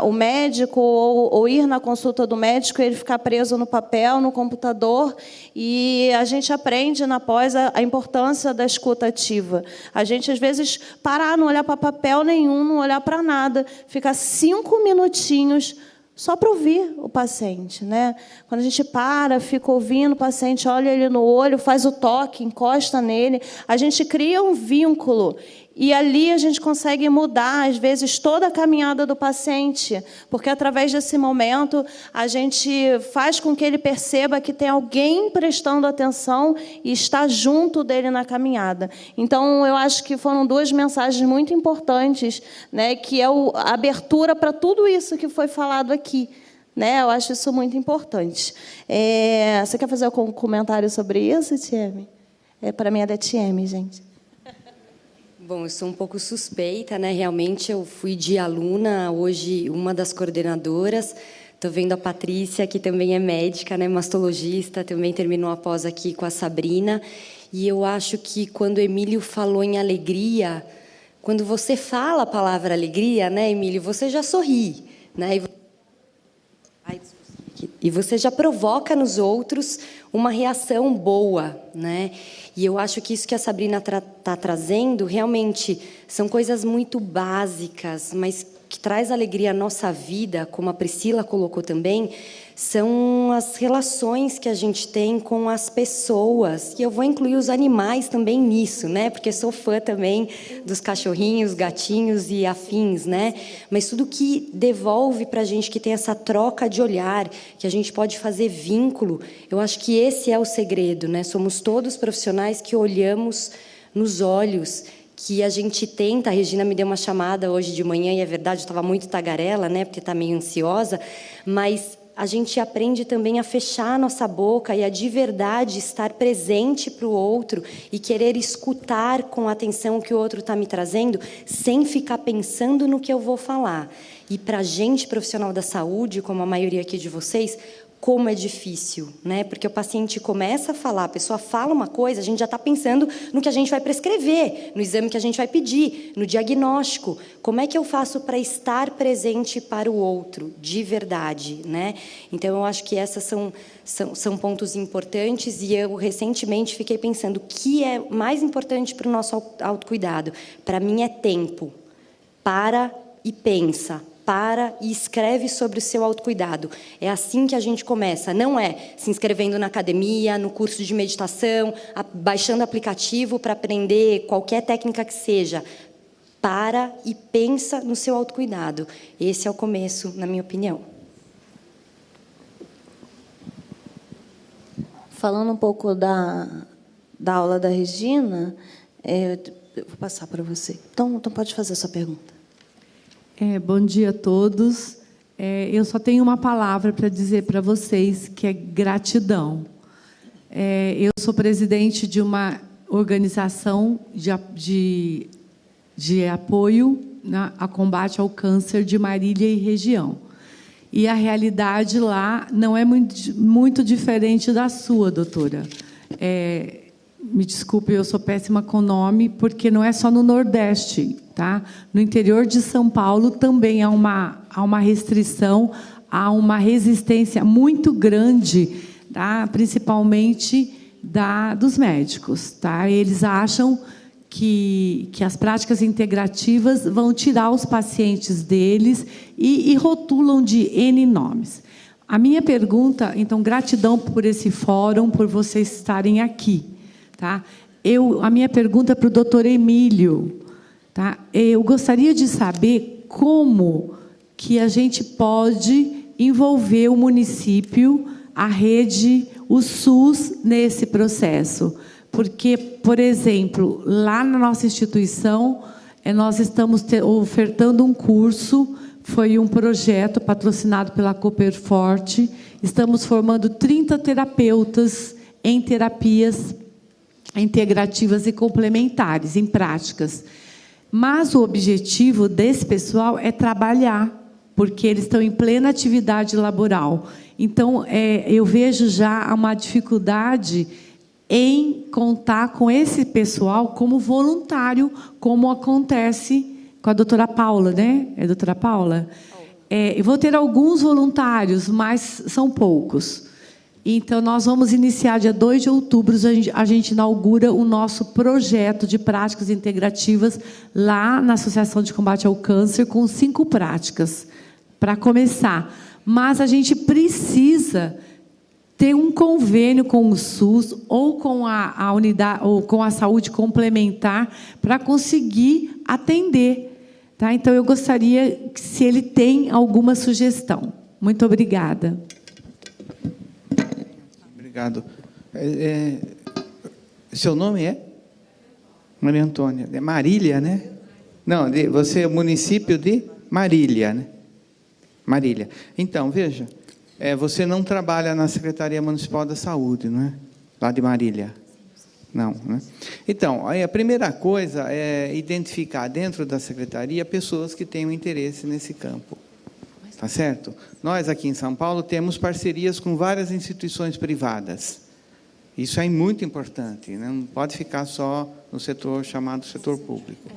o médico ou ir na consulta do médico e ele ficar preso no papel, no computador, e a gente aprende na pós a importância da escuta ativa. A gente, às vezes, parar, não olhar para papel nenhum, não olhar para nada, ficar 5 minutinhos só para ouvir o paciente, né? Quando a gente para, fica ouvindo o paciente, olha ele no olho, faz o toque, encosta nele, a gente cria um vínculo. E ali a gente consegue mudar, às vezes, toda a caminhada do paciente, porque, através desse momento, a gente faz com que ele perceba que tem alguém prestando atenção e está junto dele na caminhada. Então, eu acho que foram 2 mensagens muito importantes, né, que é a abertura para tudo isso que foi falado aqui. Né? Eu acho isso muito importante. Você quer fazer algum comentário sobre isso, Tieme? Para mim é da Tieme, gente. Bom, eu sou um pouco suspeita, né? Realmente, eu fui de aluna, hoje uma das coordenadoras. Estou vendo a Patrícia, que também é médica, né? Mastologista, também terminou a pós aqui com a Sabrina. E eu acho que, quando o Emílio falou em alegria, quando você fala a palavra alegria, né, Emílio, você já sorri, né? E você já provoca nos outros uma reação boa, né? E eu acho que isso que a Sabrina está trazendo, realmente, são coisas muito básicas, mas que traz alegria à nossa vida, como a Priscila colocou também, são as relações que a gente tem com as pessoas. E eu vou incluir os animais também nisso, né? Porque sou fã também dos cachorrinhos, gatinhos e afins, né? Mas tudo que devolve para a gente, que tem essa troca de olhar, que a gente pode fazer vínculo, eu acho que esse é o segredo, né? Somos todos profissionais que olhamos nos olhos, que a gente tenta. A Regina me deu uma chamada hoje de manhã, e é verdade, eu estava muito tagarela, né? Porque está meio ansiosa, mas a gente aprende também a fechar a nossa boca e a, de verdade, estar presente para o outro e querer escutar com atenção o que o outro está me trazendo, sem ficar pensando no que eu vou falar. E, para a gente, profissional da saúde, como a maioria aqui de vocês, como é difícil, né? Porque o paciente começa a falar, a pessoa fala uma coisa, a gente já está pensando no que a gente vai prescrever, no exame que a gente vai pedir, no diagnóstico. Como é que eu faço para estar presente para o outro, de verdade, né? Então, eu acho que essas são pontos importantes, e eu, recentemente, fiquei pensando, o que é mais importante para o nosso autocuidado? Para mim, é tempo. Para e pensa. Para e escreve sobre o seu autocuidado. É assim que a gente começa. Não é se inscrevendo na academia, no curso de meditação, baixando aplicativo para aprender qualquer técnica que seja. Para e pensa no seu autocuidado. Esse é o começo, na minha opinião. Falando um pouco da aula da Regina, eu vou passar para você. Então pode fazer a sua pergunta. Bom dia a todos. Eu só tenho uma palavra para dizer para vocês, que é gratidão. Eu sou presidente de uma organização de apoio a combate ao câncer de Marília e região. E a realidade lá não é muito diferente da sua, doutora. me desculpe, eu sou péssima com nome, porque não é só no Nordeste, tá? No interior de São Paulo também há uma restrição, há uma resistência muito grande, tá? Principalmente dos médicos, tá? Eles acham que as práticas integrativas vão tirar os pacientes deles e rotulam de N nomes. A minha pergunta, então, gratidão por esse fórum, por vocês estarem aqui. Tá? A minha pergunta é para o doutor Emílio. Tá? Eu gostaria de saber como que a gente pode envolver o município, a rede, o SUS nesse processo. Porque, por exemplo, lá na nossa instituição, nós estamos ofertando um curso, foi um projeto patrocinado pela Cooperforte, estamos formando 30 terapeutas em terapias integrativas e complementares, em práticas. Mas o objetivo desse pessoal é trabalhar, porque eles estão em plena atividade laboral. Então, eu vejo já uma dificuldade em contar com esse pessoal como voluntário, como acontece com a doutora Paula, né? É a doutora Paula? Eu vou ter alguns voluntários, mas são poucos. Então, nós vamos iniciar, dia 2 de outubro, a gente inaugura o nosso projeto de práticas integrativas lá na Associação de Combate ao Câncer, com 5 práticas, para começar. Mas a gente precisa ter um convênio com o SUS ou com a unidade ou com a saúde complementar para conseguir atender, tá? Então eu gostaria que, se ele tem alguma sugestão. Muito obrigada. Obrigado. Seu nome é? Maria Antônia. É Marília, né? Não, você é município de Marília, né? Marília. Então, veja, você não trabalha na Secretaria Municipal da Saúde, não é? Lá de Marília. Não, né? Então, aí a primeira coisa é identificar dentro da Secretaria pessoas que tenham interesse nesse campo. Tá certo? Nós, aqui em São Paulo, temos parcerias com várias instituições privadas. Isso é muito importante, né? Não pode ficar só no setor chamado setor público.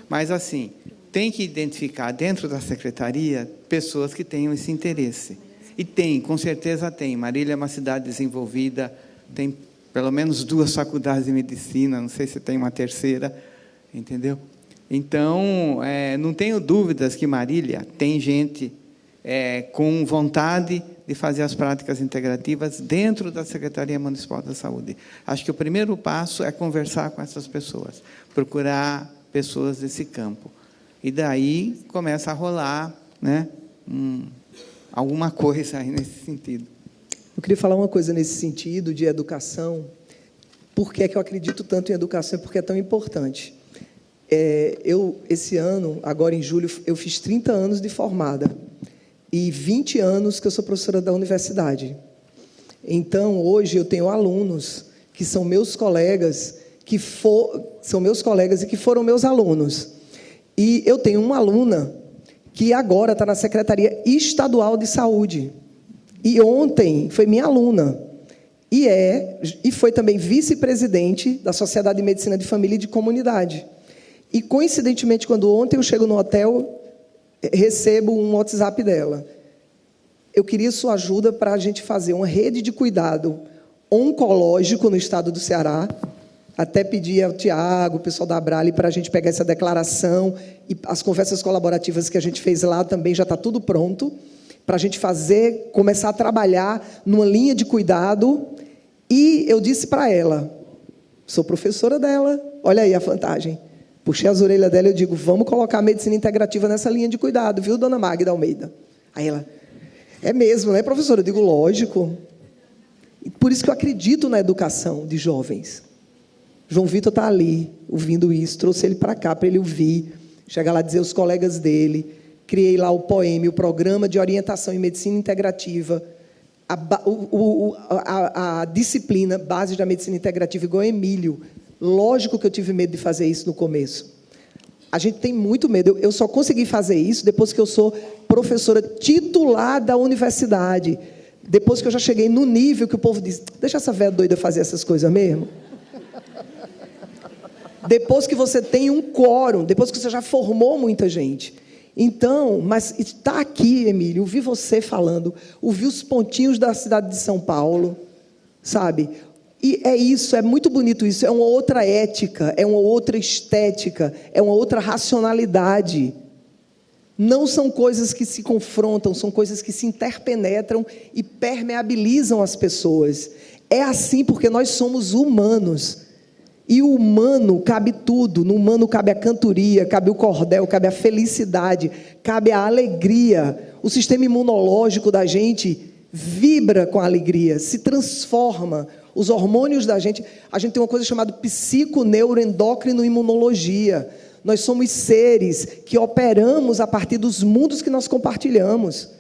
Mas, assim, tem que identificar dentro da Secretaria pessoas que tenham esse interesse. E tem, com certeza tem. Marília é uma cidade desenvolvida, tem pelo menos 2 faculdades de medicina, não sei se tem uma terceira, entendeu? Então, não tenho dúvidas que Marília tem gente com vontade de fazer as práticas integrativas dentro da Secretaria Municipal da Saúde. Acho que o primeiro passo é conversar com essas pessoas, procurar pessoas desse campo. E daí começa a rolar, né, alguma coisa aí nesse sentido. Eu queria falar uma coisa nesse sentido de educação. Por que é que eu acredito tanto em educação e por que é tão importante? Esse ano, agora em julho, eu fiz 30 anos de formada e 20 anos que eu sou professora da universidade. Então, hoje, eu tenho alunos que são meus colegas, e que foram meus alunos. E eu tenho uma aluna que agora está na Secretaria Estadual de Saúde. E ontem foi minha aluna. E foi também vice-presidente da Sociedade de Medicina de Família e de Comunidade. E, coincidentemente, quando ontem eu chego no hotel, recebo um WhatsApp dela. Eu queria sua ajuda para a gente fazer uma rede de cuidado oncológico no estado do Ceará. Até pedi ao Tiago, o pessoal da Abrali, para a gente pegar essa declaração. E as conversas colaborativas que a gente fez lá também já está tudo pronto, para a gente começar a trabalhar numa linha de cuidado. E eu disse para ela, sou professora dela, olha aí a vantagem. Puxei as orelhas dela e eu digo, vamos colocar a medicina integrativa nessa linha de cuidado, viu, dona Magda Almeida? Aí ela, é mesmo, né, professora? Eu digo, lógico. E por isso que eu acredito na educação de jovens. João Vitor está ali, ouvindo isso, trouxe ele para cá, para ele ouvir, chegar lá e dizer aos colegas dele. Criei lá o POEM, o Programa de Orientação em Medicina Integrativa, a disciplina Base da Medicina Integrativa, igual Emílio. Lógico que eu tive medo de fazer isso no começo. A gente tem muito medo. Eu só consegui fazer isso depois que eu sou professora titular da universidade. Depois que eu já cheguei no nível que o povo diz, deixa essa velha doida fazer essas coisas mesmo. depois que você tem um quórum, depois que você já formou muita gente. Então, mas está aqui, Emílio, ouvi você falando, ouvi os pontinhos da cidade de São Paulo, sabe? E é isso, é muito bonito isso, é uma outra ética, é uma outra estética, é uma outra racionalidade. Não são coisas que se confrontam, são coisas que se interpenetram e permeabilizam as pessoas. É assim porque nós somos humanos. E o humano cabe tudo. No humano cabe a cantoria, cabe o cordel, cabe a felicidade, cabe a alegria. O sistema imunológico da gente vibra com a alegria, se transforma. Os hormônios da gente... A gente tem uma coisa chamada psiconeuroendócrino-imunologia. Nós somos seres que operamos a partir dos mundos que nós compartilhamos.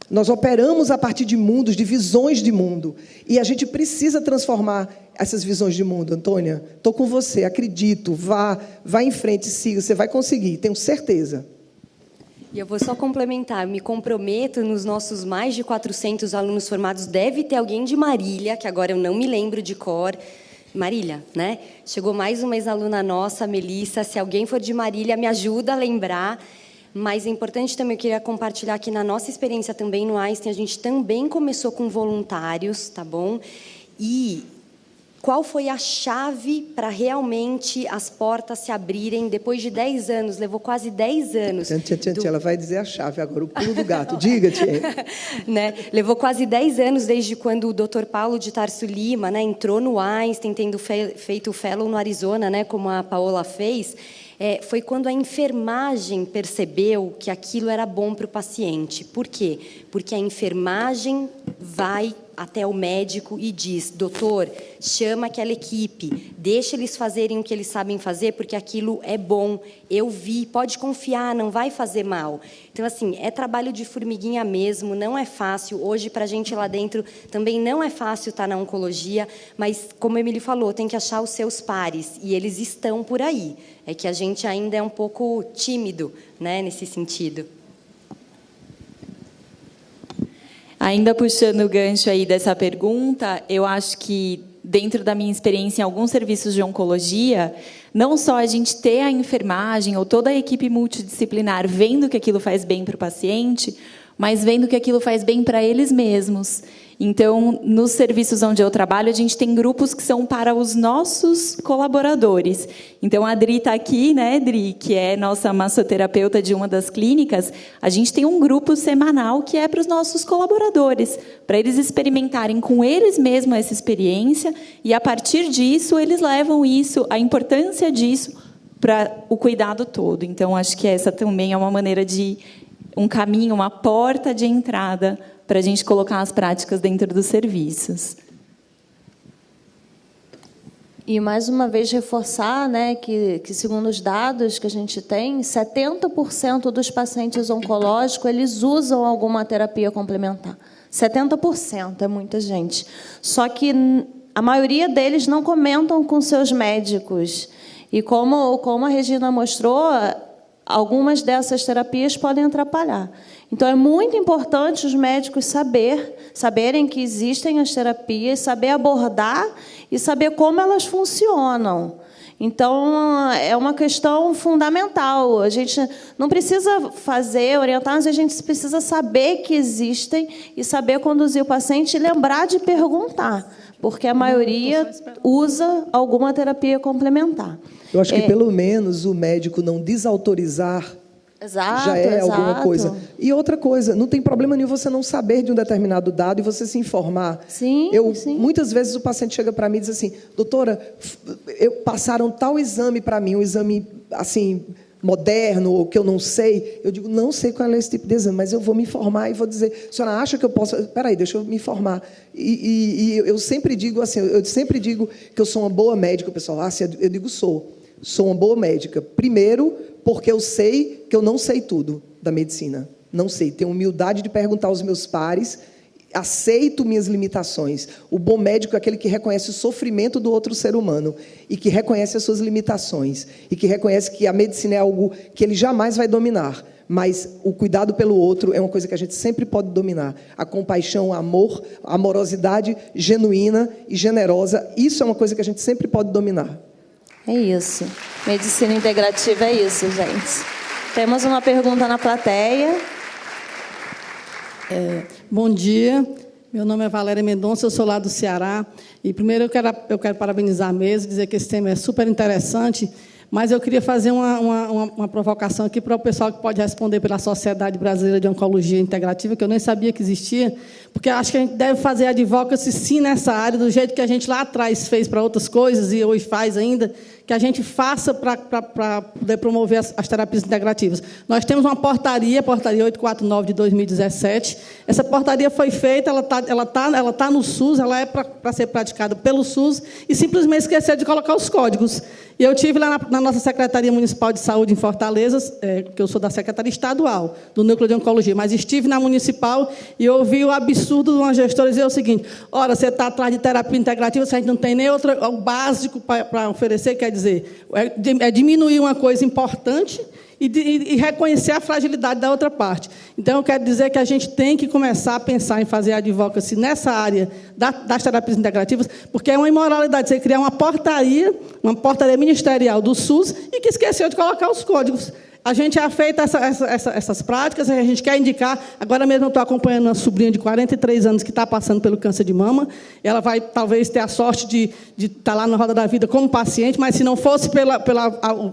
Nós operamos a partir de mundos, de visões de mundo. E a gente precisa transformar essas visões de mundo. Antônia, estou com você, acredito, vá em frente, siga, você vai conseguir, tenho certeza. E eu vou só complementar, me comprometo, nos nossos mais de 400 alunos formados, deve ter alguém de Marília, que agora eu não me lembro de cor. Marília, né? Chegou mais uma ex-aluna nossa, a Melissa. Se alguém for de Marília, me ajuda a lembrar. Mas é importante também, eu queria compartilhar que na nossa experiência também no Einstein, a gente também começou com voluntários, tá bom? E qual foi a chave para realmente as portas se abrirem depois de 10 anos? Levou quase 10 anos. Ela vai dizer a chave agora, o pulo do gato. Diga, tia. Né? Levou quase 10 anos desde quando o Dr. Paulo de Tarso Lima, né, entrou no Einstein, tendo feito o fellow no Arizona, né, como a Paola fez. Foi quando a enfermagem percebeu que aquilo era bom para o paciente. Por quê? Porque a enfermagem vai até o médico e diz: doutor, chama aquela equipe, deixa eles fazerem o que eles sabem fazer, porque aquilo é bom, eu vi, pode confiar, não vai fazer mal. Então, assim, é trabalho de formiguinha mesmo, não é fácil. Hoje, para a gente lá dentro, também não é fácil estar na oncologia, mas, como a Emílio falou, tem que achar os seus pares, e eles estão por aí. É que a gente ainda é um pouco tímido, né, nesse sentido. Ainda puxando o gancho aí dessa pergunta, eu acho que, dentro da minha experiência em alguns serviços de oncologia, não só a gente ter a enfermagem ou toda a equipe multidisciplinar vendo que aquilo faz bem para o paciente, mas vendo que aquilo faz bem para eles mesmos. Então, nos serviços onde eu trabalho, a gente tem grupos que são para os nossos colaboradores. Então, a Adri está aqui, né, Adri, que é nossa massoterapeuta de uma das clínicas. A gente tem um grupo semanal que é para os nossos colaboradores, para eles experimentarem com eles mesmos essa experiência, e, a partir disso, eles levam isso, a importância disso, para o cuidado todo. Então, acho que essa também é uma maneira de... um caminho, uma porta de entrada para a gente colocar as práticas dentro dos serviços. E, mais uma vez, reforçar, né, que segundo os dados que a gente tem, 70% dos pacientes oncológicos eles usam alguma terapia complementar. 70%, é muita gente. Só que a maioria deles não comentam com seus médicos. E como a Regina mostrou, algumas dessas terapias podem atrapalhar. Então, é muito importante os médicos saberem que existem as terapias, saber abordar e saber como elas funcionam. Então, é uma questão fundamental. A gente não precisa orientar, mas a gente precisa saber que existem e saber conduzir o paciente e lembrar de perguntar, porque a maioria usa alguma terapia complementar. Eu acho que, pelo menos, o médico não desautorizar já é alguma coisa. E outra coisa, não tem problema nenhum você não saber de um determinado dado e você se informar. Sim. Muitas vezes o paciente chega para mim e diz assim: doutora, passaram tal exame para mim, um exame assim moderno, ou que eu não sei. Eu digo: não sei qual é esse tipo de exame, mas eu vou me informar e vou dizer: a senhora acha que eu posso... Espera aí, deixa eu me informar. E eu sempre digo assim, que eu sou uma boa médica, pessoal. Eu digo: sou uma boa médica. Primeiro, porque eu sei que eu não sei tudo da medicina. Não sei. Tenho humildade de perguntar aos meus pares, aceito minhas limitações. O bom médico é aquele que reconhece o sofrimento do outro ser humano e que reconhece as suas limitações e que reconhece que a medicina é algo que ele jamais vai dominar, mas o cuidado pelo outro é uma coisa que a gente sempre pode dominar. A compaixão, o amor, a amorosidade genuína e generosa, isso é uma coisa que a gente sempre pode dominar. É isso. Medicina integrativa é isso, gente. Temos uma pergunta na plateia. Bom dia, meu nome é Valéria Mendonça, eu sou lá do Ceará. E primeiro eu quero parabenizar a mesa, dizer que esse tema é super interessante, mas eu queria fazer uma provocação aqui para o pessoal que pode responder pela Sociedade Brasileira de Oncologia Integrativa, que eu nem sabia que existia, porque acho que a gente deve fazer advocacy sim nessa área, do jeito que a gente lá atrás fez para outras coisas e hoje faz ainda, que a gente faça para poder promover as terapias integrativas. Nós temos uma portaria 849 de 2017. Essa portaria foi feita, ela tá no SUS, ela é para ser praticada pelo SUS, e simplesmente esqueceu de colocar os códigos. E eu tive lá na nossa Secretaria Municipal de Saúde em Fortaleza, que eu sou da Secretaria Estadual, do Núcleo de Oncologia, mas estive na Municipal e ouvi o absurdo de uma gestora dizer o seguinte: ora, você está atrás de terapia integrativa, você não tem nem outro básico para oferecer, quer dizer, é diminuir uma coisa importante e reconhecer a fragilidade da outra parte. Então, eu quero dizer que a gente tem que começar a pensar em fazer advocacy nessa área das terapias integrativas, porque é uma imoralidade você criar uma portaria ministerial do SUS e que esqueceu de colocar os códigos. A gente afeita essas práticas, a gente quer indicar. Agora mesmo eu estou acompanhando uma sobrinha de 43 anos que está passando pelo câncer de mama. Ela vai, talvez, ter a sorte de estar lá na Roda da Vida como paciente, mas, se não fosse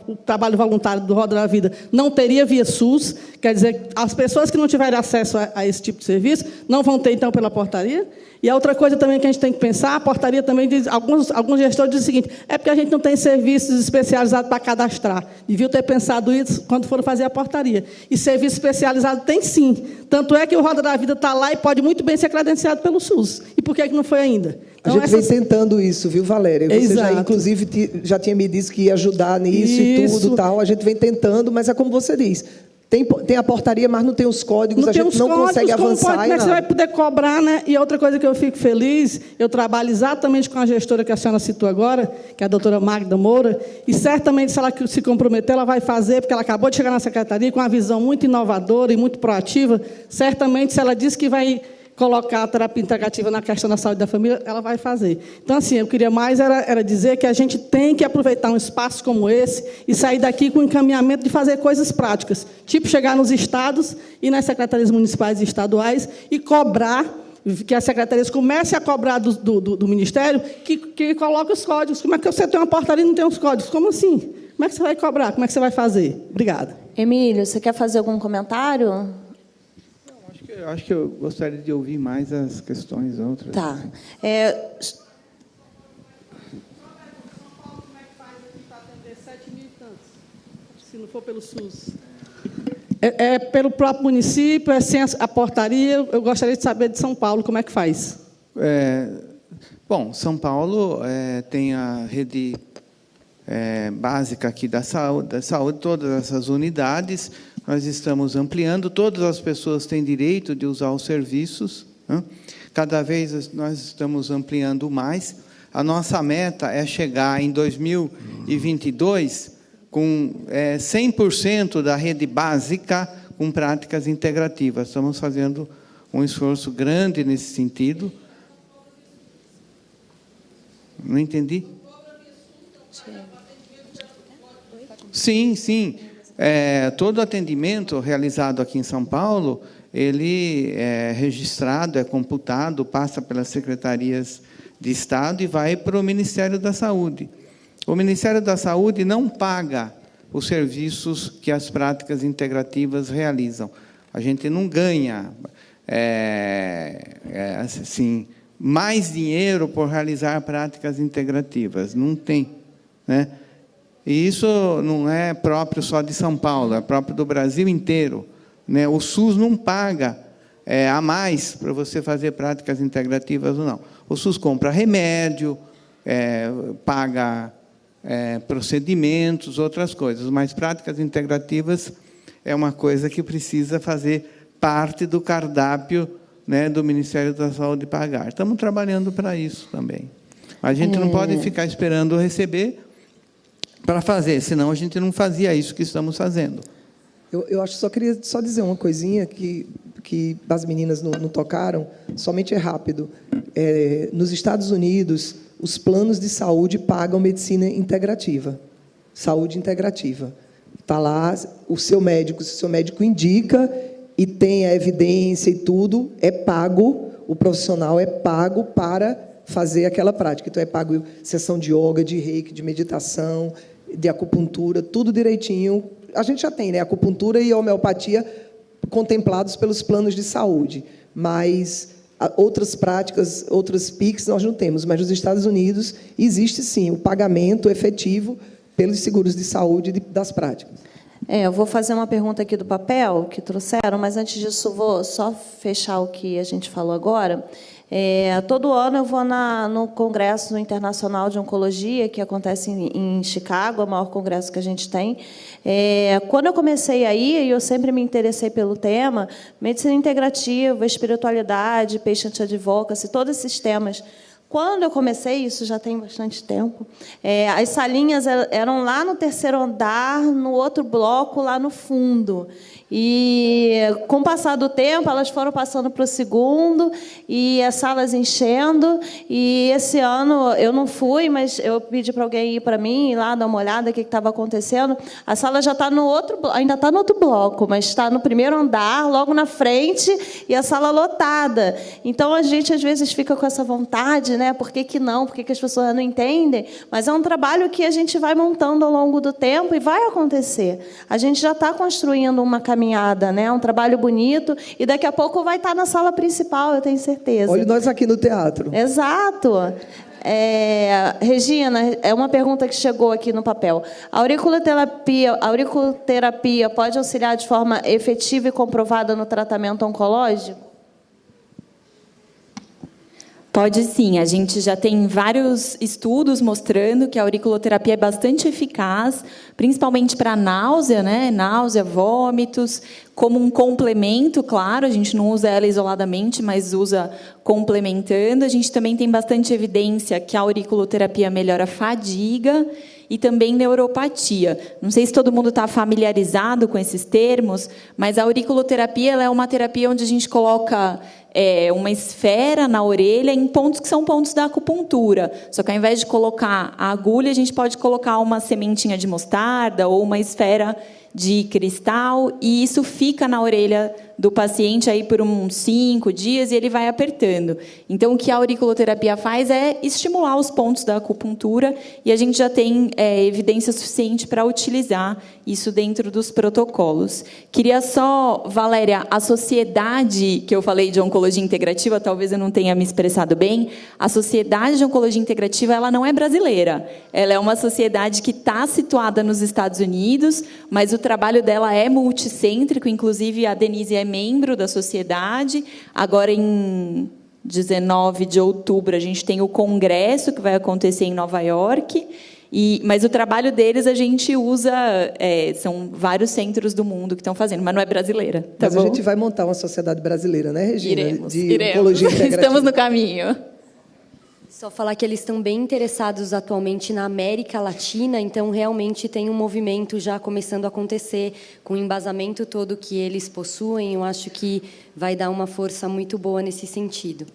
o trabalho voluntário do Roda da Vida, não teria via SUS. Quer dizer, as pessoas que não tiverem acesso a esse tipo de serviço não vão ter, então, pela portaria. E a outra coisa também que a gente tem que pensar, a portaria também diz, alguns gestores dizem o seguinte: é porque a gente não tem serviços especializados para cadastrar. Deviam ter pensado isso quando foram fazer a portaria. E serviço especializado tem sim. Tanto é que o Roda da Vida está lá e pode muito bem ser credenciado pelo SUS. E por que não foi ainda? Então, a gente vem tentando isso, viu, Valéria? Você já, inclusive, já tinha me dito que ia ajudar nisso e tudo, tal. A gente vem tentando, mas é como você diz. Tem a portaria, mas não tem os códigos, a gente não consegue avançar. Como é que você vai poder cobrar, né? E outra coisa que eu fico feliz, eu trabalho exatamente com a gestora que a senhora citou agora, que é a doutora Magda Moura, e certamente, se ela se comprometer, ela vai fazer, porque ela acabou de chegar na secretaria com uma visão muito inovadora e muito proativa. Certamente, se ela disse que vai colocar a terapia integrativa na questão da saúde da família, ela vai fazer. Então, assim, eu queria mais era dizer que a gente tem que aproveitar um espaço como esse e sair daqui com o encaminhamento de fazer coisas práticas, tipo chegar nos estados e nas secretarias municipais e estaduais e cobrar, que as secretarias comecem a cobrar do Ministério que coloque os códigos. Como é que você tem uma portaria e não tem os códigos? Como assim? Como é que você vai cobrar? Como é que você vai fazer? Obrigada. Emílio, você quer fazer algum comentário? Eu acho que eu gostaria de ouvir mais as questões outras. Tá. Como é que faz aqui para atender 7 mil e tantos, se não for pelo SUS? É pelo próprio município, é sem a portaria. Eu gostaria de saber de São Paulo, como é que faz? Bom, São Paulo tem a rede básica aqui da saúde, todas essas unidades. Nós estamos ampliando, todas as pessoas têm direito de usar os serviços, né? Cada vez nós estamos ampliando mais. A nossa meta é chegar em 2022 com 100% da rede básica com práticas integrativas. Estamos fazendo um esforço grande nesse sentido. Não entendi? Sim, sim. Todo atendimento realizado aqui em São Paulo, ele é registrado, é computado, passa pelas secretarias de Estado e vai para o Ministério da Saúde. O Ministério da Saúde não paga os serviços que as práticas integrativas realizam. A gente não ganha assim, mais dinheiro por realizar práticas integrativas. Não tem, né? E isso não é próprio só de São Paulo, é próprio do Brasil inteiro, né? O SUS não paga a mais para você fazer práticas integrativas ou não. O SUS compra remédio, paga procedimentos, outras coisas, mas práticas integrativas é uma coisa que precisa fazer parte do cardápio, né, do Ministério da Saúde pagar. Estamos trabalhando para isso também. A gente não pode ficar esperando receber para fazer, senão a gente não fazia isso que estamos fazendo. Eu acho que só queria dizer uma coisinha que as meninas não tocaram, somente rápido. Nos Estados Unidos, os planos de saúde pagam medicina integrativa, saúde integrativa. Está lá o seu médico, se o seu médico indica e tem a evidência e tudo, é pago, o profissional é pago para fazer aquela prática. Então, é pago sessão de yoga, de reiki, de meditação, de acupuntura, tudo direitinho. A gente já tem, né, acupuntura e homeopatia contemplados pelos planos de saúde, mas outras práticas, outras PICs nós não temos. Mas nos Estados Unidos existe, sim, o pagamento efetivo pelos seguros de saúde das práticas. Eu vou fazer uma pergunta aqui do papel que trouxeram, mas antes disso vou só fechar o que a gente falou agora. Todo ano eu vou no Congresso Internacional de Oncologia, que acontece em Chicago, é o maior congresso que a gente tem. Quando eu comecei aí, eu sempre me interessei pelo tema, medicina integrativa, espiritualidade, patient advocacy, todos esses temas. Quando eu comecei, isso já tem bastante tempo, as salinhas eram lá no terceiro andar, no outro bloco, lá no fundo. E, com o passar do tempo, elas foram passando para o segundo, e as salas enchendo. E, esse ano, eu não fui, mas eu pedi para alguém ir para mim, ir lá dar uma olhada, o que estava acontecendo. A sala já está no outro, ainda está no outro bloco, mas está no primeiro andar, logo na frente, e a sala lotada. Então, a gente, às vezes, fica com essa vontade, né? Por que não? Por que as pessoas não entendem? Mas é um trabalho que a gente vai montando ao longo do tempo e vai acontecer. A gente já está construindo uma caminhada, né? Um trabalho bonito, e daqui a pouco vai estar na sala principal, eu tenho certeza. Olha nós aqui no teatro. Exato. Regina, é uma pergunta que chegou aqui no papel. A auriculoterapia pode auxiliar de forma efetiva e comprovada no tratamento oncológico? Pode sim, a gente já tem vários estudos mostrando que a auriculoterapia é bastante eficaz, principalmente para náusea, né? Náusea, vômitos, como um complemento, claro, a gente não usa ela isoladamente, mas usa complementando. A gente também tem bastante evidência que a auriculoterapia melhora a fadiga e também neuropatia. Não sei se todo mundo está familiarizado com esses termos, mas a auriculoterapia ela é uma terapia onde a gente coloca uma esfera na orelha em pontos que são pontos da acupuntura. Só que, ao invés de colocar a agulha, a gente pode colocar uma sementinha de mostarda ou uma esfera de cristal, e isso fica na orelha do paciente aí por uns 5 dias, e ele vai apertando. Então, o que a auriculoterapia faz é estimular os pontos da acupuntura, e a gente já tem evidência suficiente para utilizar isso dentro dos protocolos. Queria só, Valéria, a sociedade que eu falei de oncologia integrativa, talvez eu não tenha me expressado bem, a Sociedade de Oncologia Integrativa ela não é brasileira, ela é uma sociedade que está situada nos Estados Unidos, mas o trabalho dela é multicêntrico, inclusive a Denise é membro da sociedade. Agora, em 19 de outubro, a gente tem o congresso que vai acontecer em Nova York, mas o trabalho deles a gente usa, são vários centros do mundo que estão fazendo, mas não é brasileira. Tá mas bom? A gente vai montar uma sociedade brasileira, né, Regina? Iremos. Oncologia integrativa. Estamos no caminho. Só falar que eles estão bem interessados atualmente na América Latina, então realmente tem um movimento já começando a acontecer, com o embasamento todo que eles possuem, eu acho que vai dar uma força muito boa nesse sentido.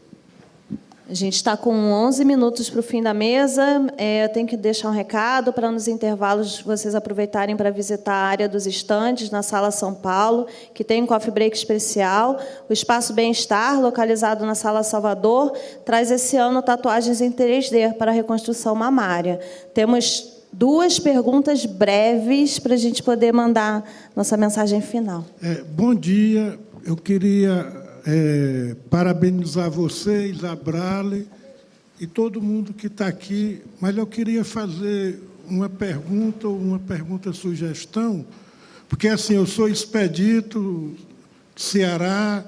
A gente está com 11 minutos para o fim da mesa. Eu tenho que deixar um recado para, nos intervalos, vocês aproveitarem para visitar a área dos estandes na Sala São Paulo, que tem um coffee break especial. O Espaço Bem-Estar, localizado na Sala Salvador, traz esse ano tatuagens em 3D para a reconstrução mamária. Temos 2 perguntas breves para a gente poder mandar nossa mensagem final. Bom dia. Eu queria parabenizar vocês, a Brale e todo mundo que está aqui, mas eu queria fazer uma pergunta sugestão, porque assim, eu sou expedito do Ceará,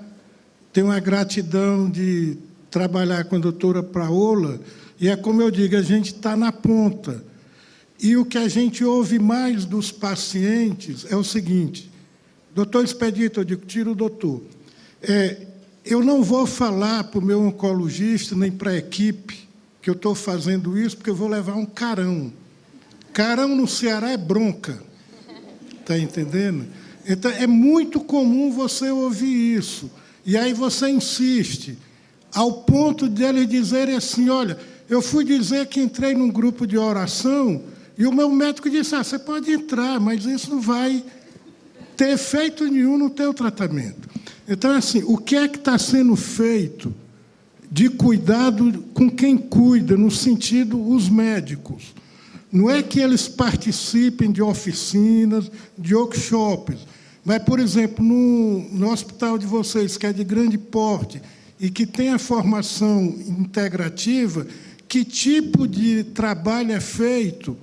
tenho a gratidão de trabalhar com a doutora Paola, e é como eu digo, a gente está na ponta. E o que a gente ouve mais dos pacientes é o seguinte: doutor Expedito, eu digo, tira o doutor. Eu não vou falar para o meu oncologista, nem para a equipe, que eu estou fazendo isso, porque eu vou levar um carão. Carão no Ceará é bronca. Está entendendo? Então, é muito comum você ouvir isso. E aí você insiste, ao ponto de eles dizerem assim, olha, Eu fui dizer que entrei num grupo de oração e o meu médico disse, você pode entrar, mas isso não vai ter efeito nenhum no teu tratamento. Então, assim, o que é que está sendo feito de cuidado com quem cuida, no sentido, os médicos? Não é que eles participem de oficinas, de workshops, mas, por exemplo, no hospital de vocês, que é de grande porte, e que tem a formação integrativa, que tipo de trabalho é feito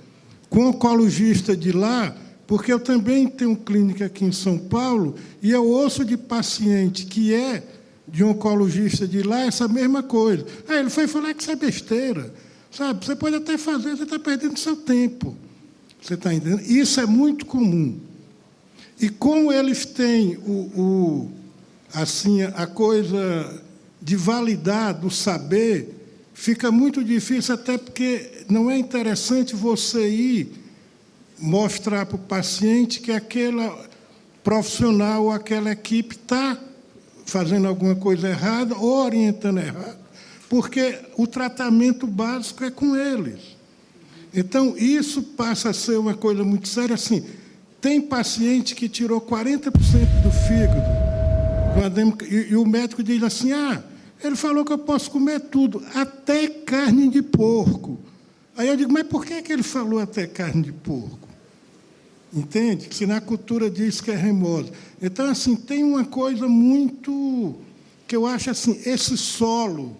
com o oncologista de lá? Porque eu também tenho clínica aqui em São Paulo, e eu ouço de paciente que é de oncologista de lá essa mesma coisa. Ele foi falar que isso é besteira. Sabe? Você pode até fazer, você está perdendo seu tempo. Você está entendendo? Isso é muito comum. E como eles têm assim, a coisa de validar, do saber, fica muito difícil, até porque não é interessante você ir mostrar para o paciente que aquele profissional ou aquela equipe está fazendo alguma coisa errada ou orientando errado, porque o tratamento básico é com eles. Então, isso passa a ser uma coisa muito séria. Assim, tem paciente que tirou 40% do fígado, e o médico diz assim, ele falou que eu posso comer tudo, até carne de porco. Aí eu digo, mas por que ele falou até carne de porco? Entende? Se na cultura diz que é remosa. Então, assim, tem uma coisa muito... que eu acho assim, esse solo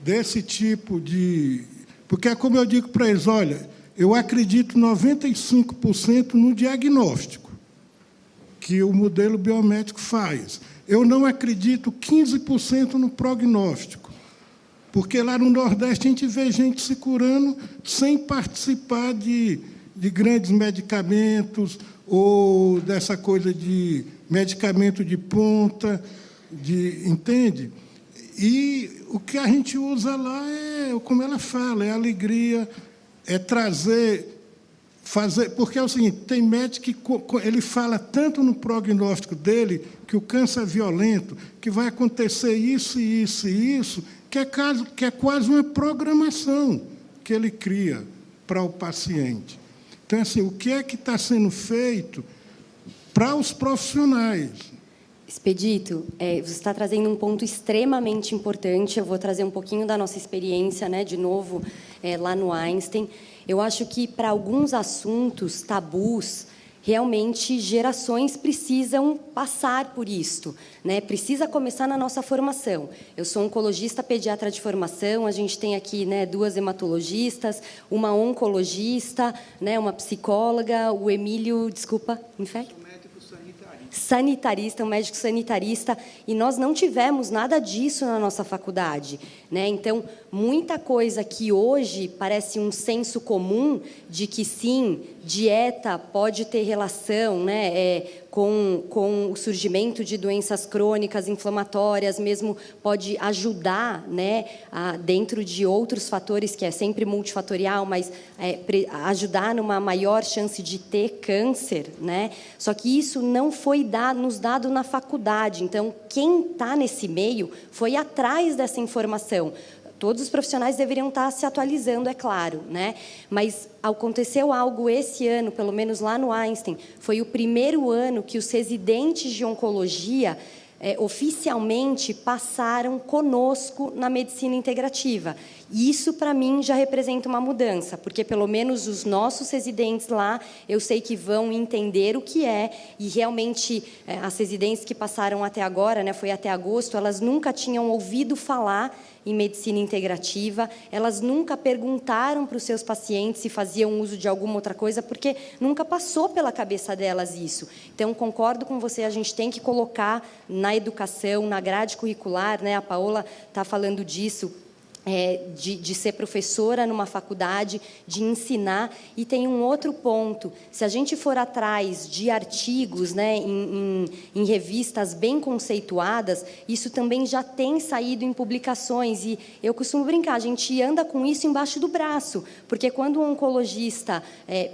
desse tipo de... Porque é como eu digo para eles, olha, eu acredito 95% no diagnóstico que o modelo biomédico faz. Eu não acredito 15% no prognóstico, porque lá no Nordeste a gente vê gente se curando sem participar de grandes medicamentos ou dessa coisa de medicamento de ponta, entende? E o que a gente usa lá é, como ela fala, é alegria, é fazer, porque é o seguinte, tem médico que ele fala tanto no prognóstico dele que o câncer é violento, que vai acontecer isso, isso e isso, que é quase uma programação que ele cria para o paciente. Então, assim, o que é que está sendo feito para os profissionais? Expedito, você está trazendo um ponto extremamente importante. Eu vou trazer um pouquinho da nossa experiência, né, de novo, lá no Einstein. Eu acho que, para alguns assuntos tabus, realmente gerações precisam passar por isto, né? Precisa começar na nossa formação. Eu sou oncologista pediatra de formação, a gente tem aqui, né, 2 hematologistas, uma oncologista, né, uma psicóloga, o Emílio, desculpa, sanitarista, um médico sanitarista, e nós não tivemos nada disso na nossa faculdade, né? Então, muita coisa que hoje parece um senso comum de que, sim, dieta pode ter relação, né, com o surgimento de doenças crônicas, inflamatórias, mesmo pode ajudar, né, dentro de outros fatores, que é sempre multifatorial, mas ajudar numa maior chance de ter câncer, né? Só que isso não foi nos dado na faculdade. Então, quem está nesse meio foi atrás dessa informação. Todos os profissionais deveriam estar se atualizando, é claro, né? Mas aconteceu algo esse ano, pelo menos lá no Einstein, foi o primeiro ano que os residentes de oncologia oficialmente passaram conosco na medicina integrativa. E isso, para mim, já representa uma mudança, porque, pelo menos, os nossos residentes lá, eu sei que vão entender o que é, e, realmente, as residentes que passaram até agora, né, foi até agosto, elas nunca tinham ouvido falar em medicina integrativa, elas nunca perguntaram para os seus pacientes se faziam uso de alguma outra coisa, porque nunca passou pela cabeça delas isso. Então, concordo com você, a gente tem que colocar na educação, na grade curricular, né, a Paola está falando disso, de ser professora numa faculdade, de ensinar. E tem um outro ponto, se a gente for atrás de artigos, né, em revistas bem conceituadas, isso também já tem saído em publicações, e eu costumo brincar, a gente anda com isso embaixo do braço, porque quando um oncologista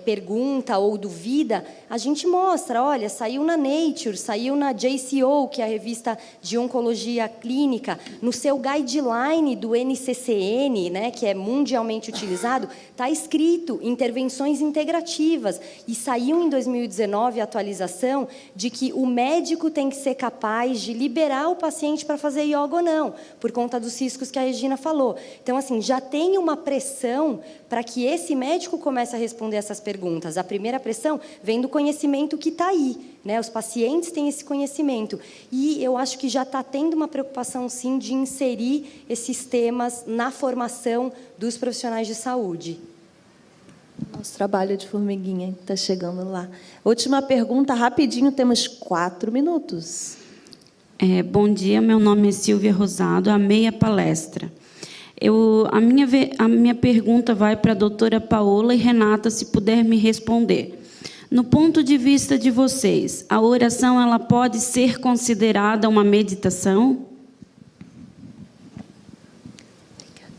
pergunta ou duvida, a gente mostra, olha, saiu na Nature, saiu na JCO, que é a revista de oncologia clínica, no seu guideline do NCCN, ICD-10, né, que é mundialmente utilizado, está escrito intervenções integrativas. E saiu em 2019 a atualização de que o médico tem que ser capaz de liberar o paciente para fazer yoga ou não, por conta dos riscos que a Regina falou. Então, assim, já tem uma pressão para que esse médico comece a responder essas perguntas. A primeira pressão vem do conhecimento que está aí, né? Os pacientes têm esse conhecimento. E eu acho que já está tendo uma preocupação, sim, de inserir esses temas na formação dos profissionais de saúde. Nosso trabalho de formiguinha está chegando lá. Última pergunta, rapidinho, temos 4 minutos. Bom dia, meu nome é Silvia Rosado, amei a palestra. A minha pergunta vai para a doutora Paola e Renata, se puder me responder. No ponto de vista de vocês, a oração ela pode ser considerada uma meditação?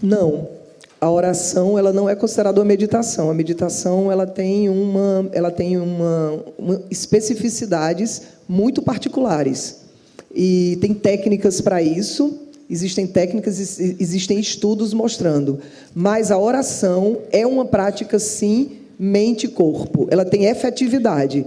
Não. A oração ela não é considerada uma meditação. A meditação ela tem especificidades muito particulares. E tem técnicas para isso. Existem técnicas, existem estudos mostrando. Mas a oração é uma prática, sim, mente e corpo. Ela tem efetividade.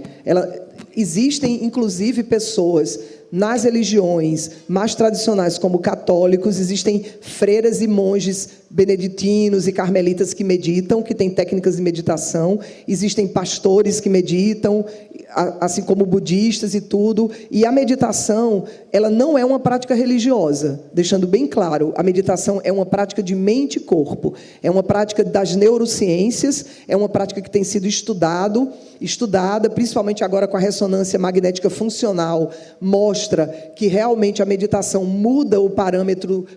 Existem, inclusive, pessoas nas religiões mais tradicionais, como católicos, existem freiras e monges beneditinos e carmelitas que meditam, que têm técnicas de meditação. Existem pastores que meditam, assim como budistas e tudo. E a meditação, ela não é uma prática religiosa, deixando bem claro. A meditação é uma prática de mente e corpo. É uma prática das neurociências, é uma prática que tem sido estudada, principalmente agora com a ressonância magnética funcional, mostra que realmente a meditação muda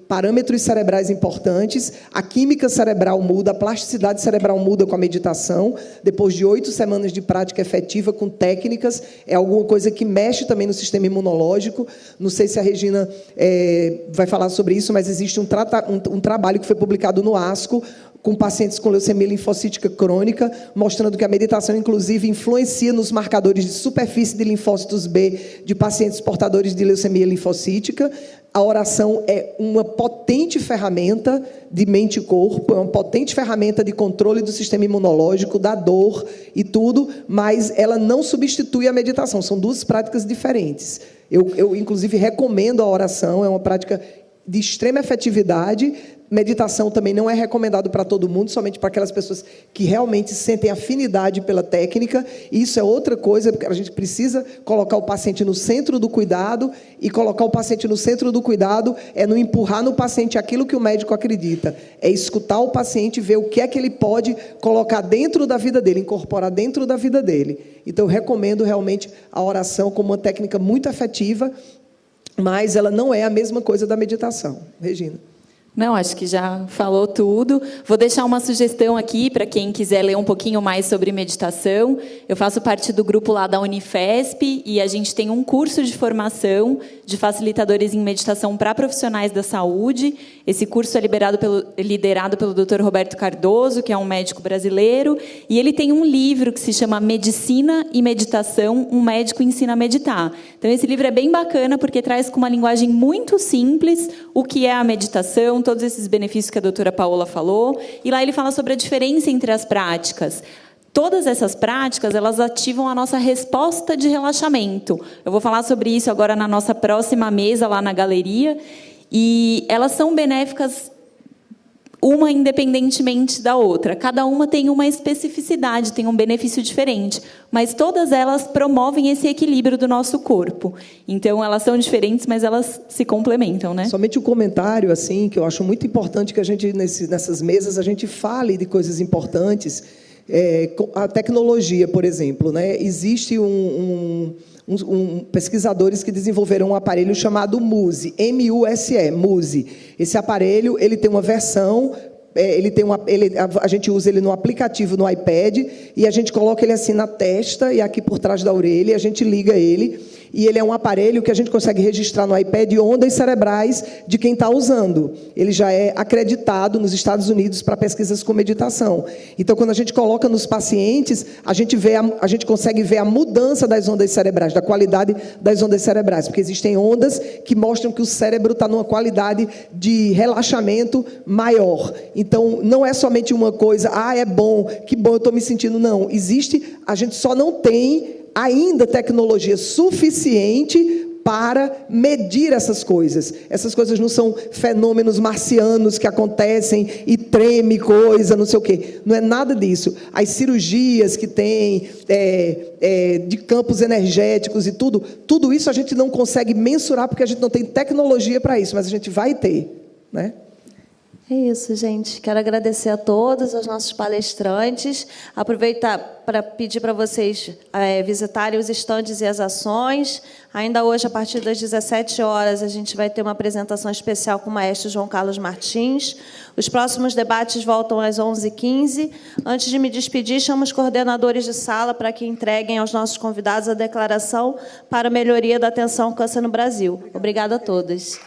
parâmetros cerebrais importantes, a química cerebral muda, a plasticidade cerebral muda com a meditação. Depois de 8 semanas de prática efetiva com técnicas, é alguma coisa que mexe também no sistema imunológico. Não sei se a Regina vai falar sobre isso, mas existe um trabalho que foi publicado no ASCO, com pacientes com leucemia linfocítica crônica, mostrando que a meditação, inclusive, influencia nos marcadores de superfície de linfócitos B de pacientes portadores de leucemia linfocítica. A oração é uma potente ferramenta de mente e corpo, é uma potente ferramenta de controle do sistema imunológico, da dor e tudo, mas ela não substitui a meditação. São 2 práticas diferentes. Eu inclusive, recomendo a oração, é uma prática de extrema efetividade. Meditação também não é recomendado para todo mundo, somente para aquelas pessoas que realmente sentem afinidade pela técnica. E isso é outra coisa, porque a gente precisa colocar o paciente no centro do cuidado, e colocar o paciente no centro do cuidado é não empurrar no paciente aquilo que o médico acredita, é escutar o paciente e ver o que é que ele pode colocar dentro da vida dele, incorporar dentro da vida dele. Então, eu recomendo realmente a oração como uma técnica muito efetiva, mas ela não é a mesma coisa da meditação. Regina. Não, acho que já falou tudo. Vou deixar uma sugestão aqui para quem quiser ler um pouquinho mais sobre meditação. Eu faço parte do grupo lá da Unifesp e a gente tem um curso de formação de facilitadores em meditação para profissionais da saúde. Esse curso é liderado pelo Dr. Roberto Cardoso, que é um médico brasileiro, e ele tem um livro que se chama Medicina e Meditação, um médico ensina a meditar. Então, esse livro é bem bacana porque traz com uma linguagem muito simples o que é a meditação, todos esses benefícios que a doutora Paola falou, e lá ele fala sobre a diferença entre as práticas. Todas essas práticas, elas ativam a nossa resposta de relaxamento. Eu vou falar sobre isso agora na nossa próxima mesa, lá na galeria, e elas são benéficas uma independentemente da outra. Cada uma tem uma especificidade, tem um benefício diferente, mas todas elas promovem esse equilíbrio do nosso corpo. Então, elas são diferentes, mas elas se complementam, né? Somente um comentário, assim, que eu acho muito importante que a gente, nessas mesas, a gente fale de coisas importantes. A tecnologia, por exemplo, né? Existe pesquisadores que desenvolveram um aparelho chamado MUSE, M-U-S-E, MUSE. Esse aparelho, ele tem uma versão, a gente usa ele no aplicativo no iPad, e a gente coloca ele assim na testa e aqui por trás da orelha, e a gente liga ele, E ele é um aparelho que a gente consegue registrar no iPad ondas cerebrais de quem está usando. Ele já é acreditado nos Estados Unidos para pesquisas com meditação. Então, quando a gente coloca nos pacientes, a gente consegue ver a mudança das ondas cerebrais, da qualidade das ondas cerebrais, porque existem ondas que mostram que o cérebro está numa qualidade de relaxamento maior. Então, não é somente uma coisa, é bom, que bom, eu estou me sentindo. Não, a gente só não tem ainda tecnologia suficiente para medir essas coisas. Essas coisas não são fenômenos marcianos que acontecem e treme coisa, não sei o quê. Não é nada disso. As cirurgias que tem, de campos energéticos e tudo isso a gente não consegue mensurar porque a gente não tem tecnologia para isso, mas a gente vai ter, né? É isso, gente. Quero agradecer a todos, aos nossos palestrantes. Aproveitar para pedir para vocês visitarem os estandes e as ações. Ainda hoje, a partir das 17 horas, a gente vai ter uma apresentação especial com o maestro João Carlos Martins. Os próximos debates voltam às 11h15. Antes de me despedir, chamo os coordenadores de sala para que entreguem aos nossos convidados a declaração para a melhoria da atenção ao câncer no Brasil. Obrigada a todos.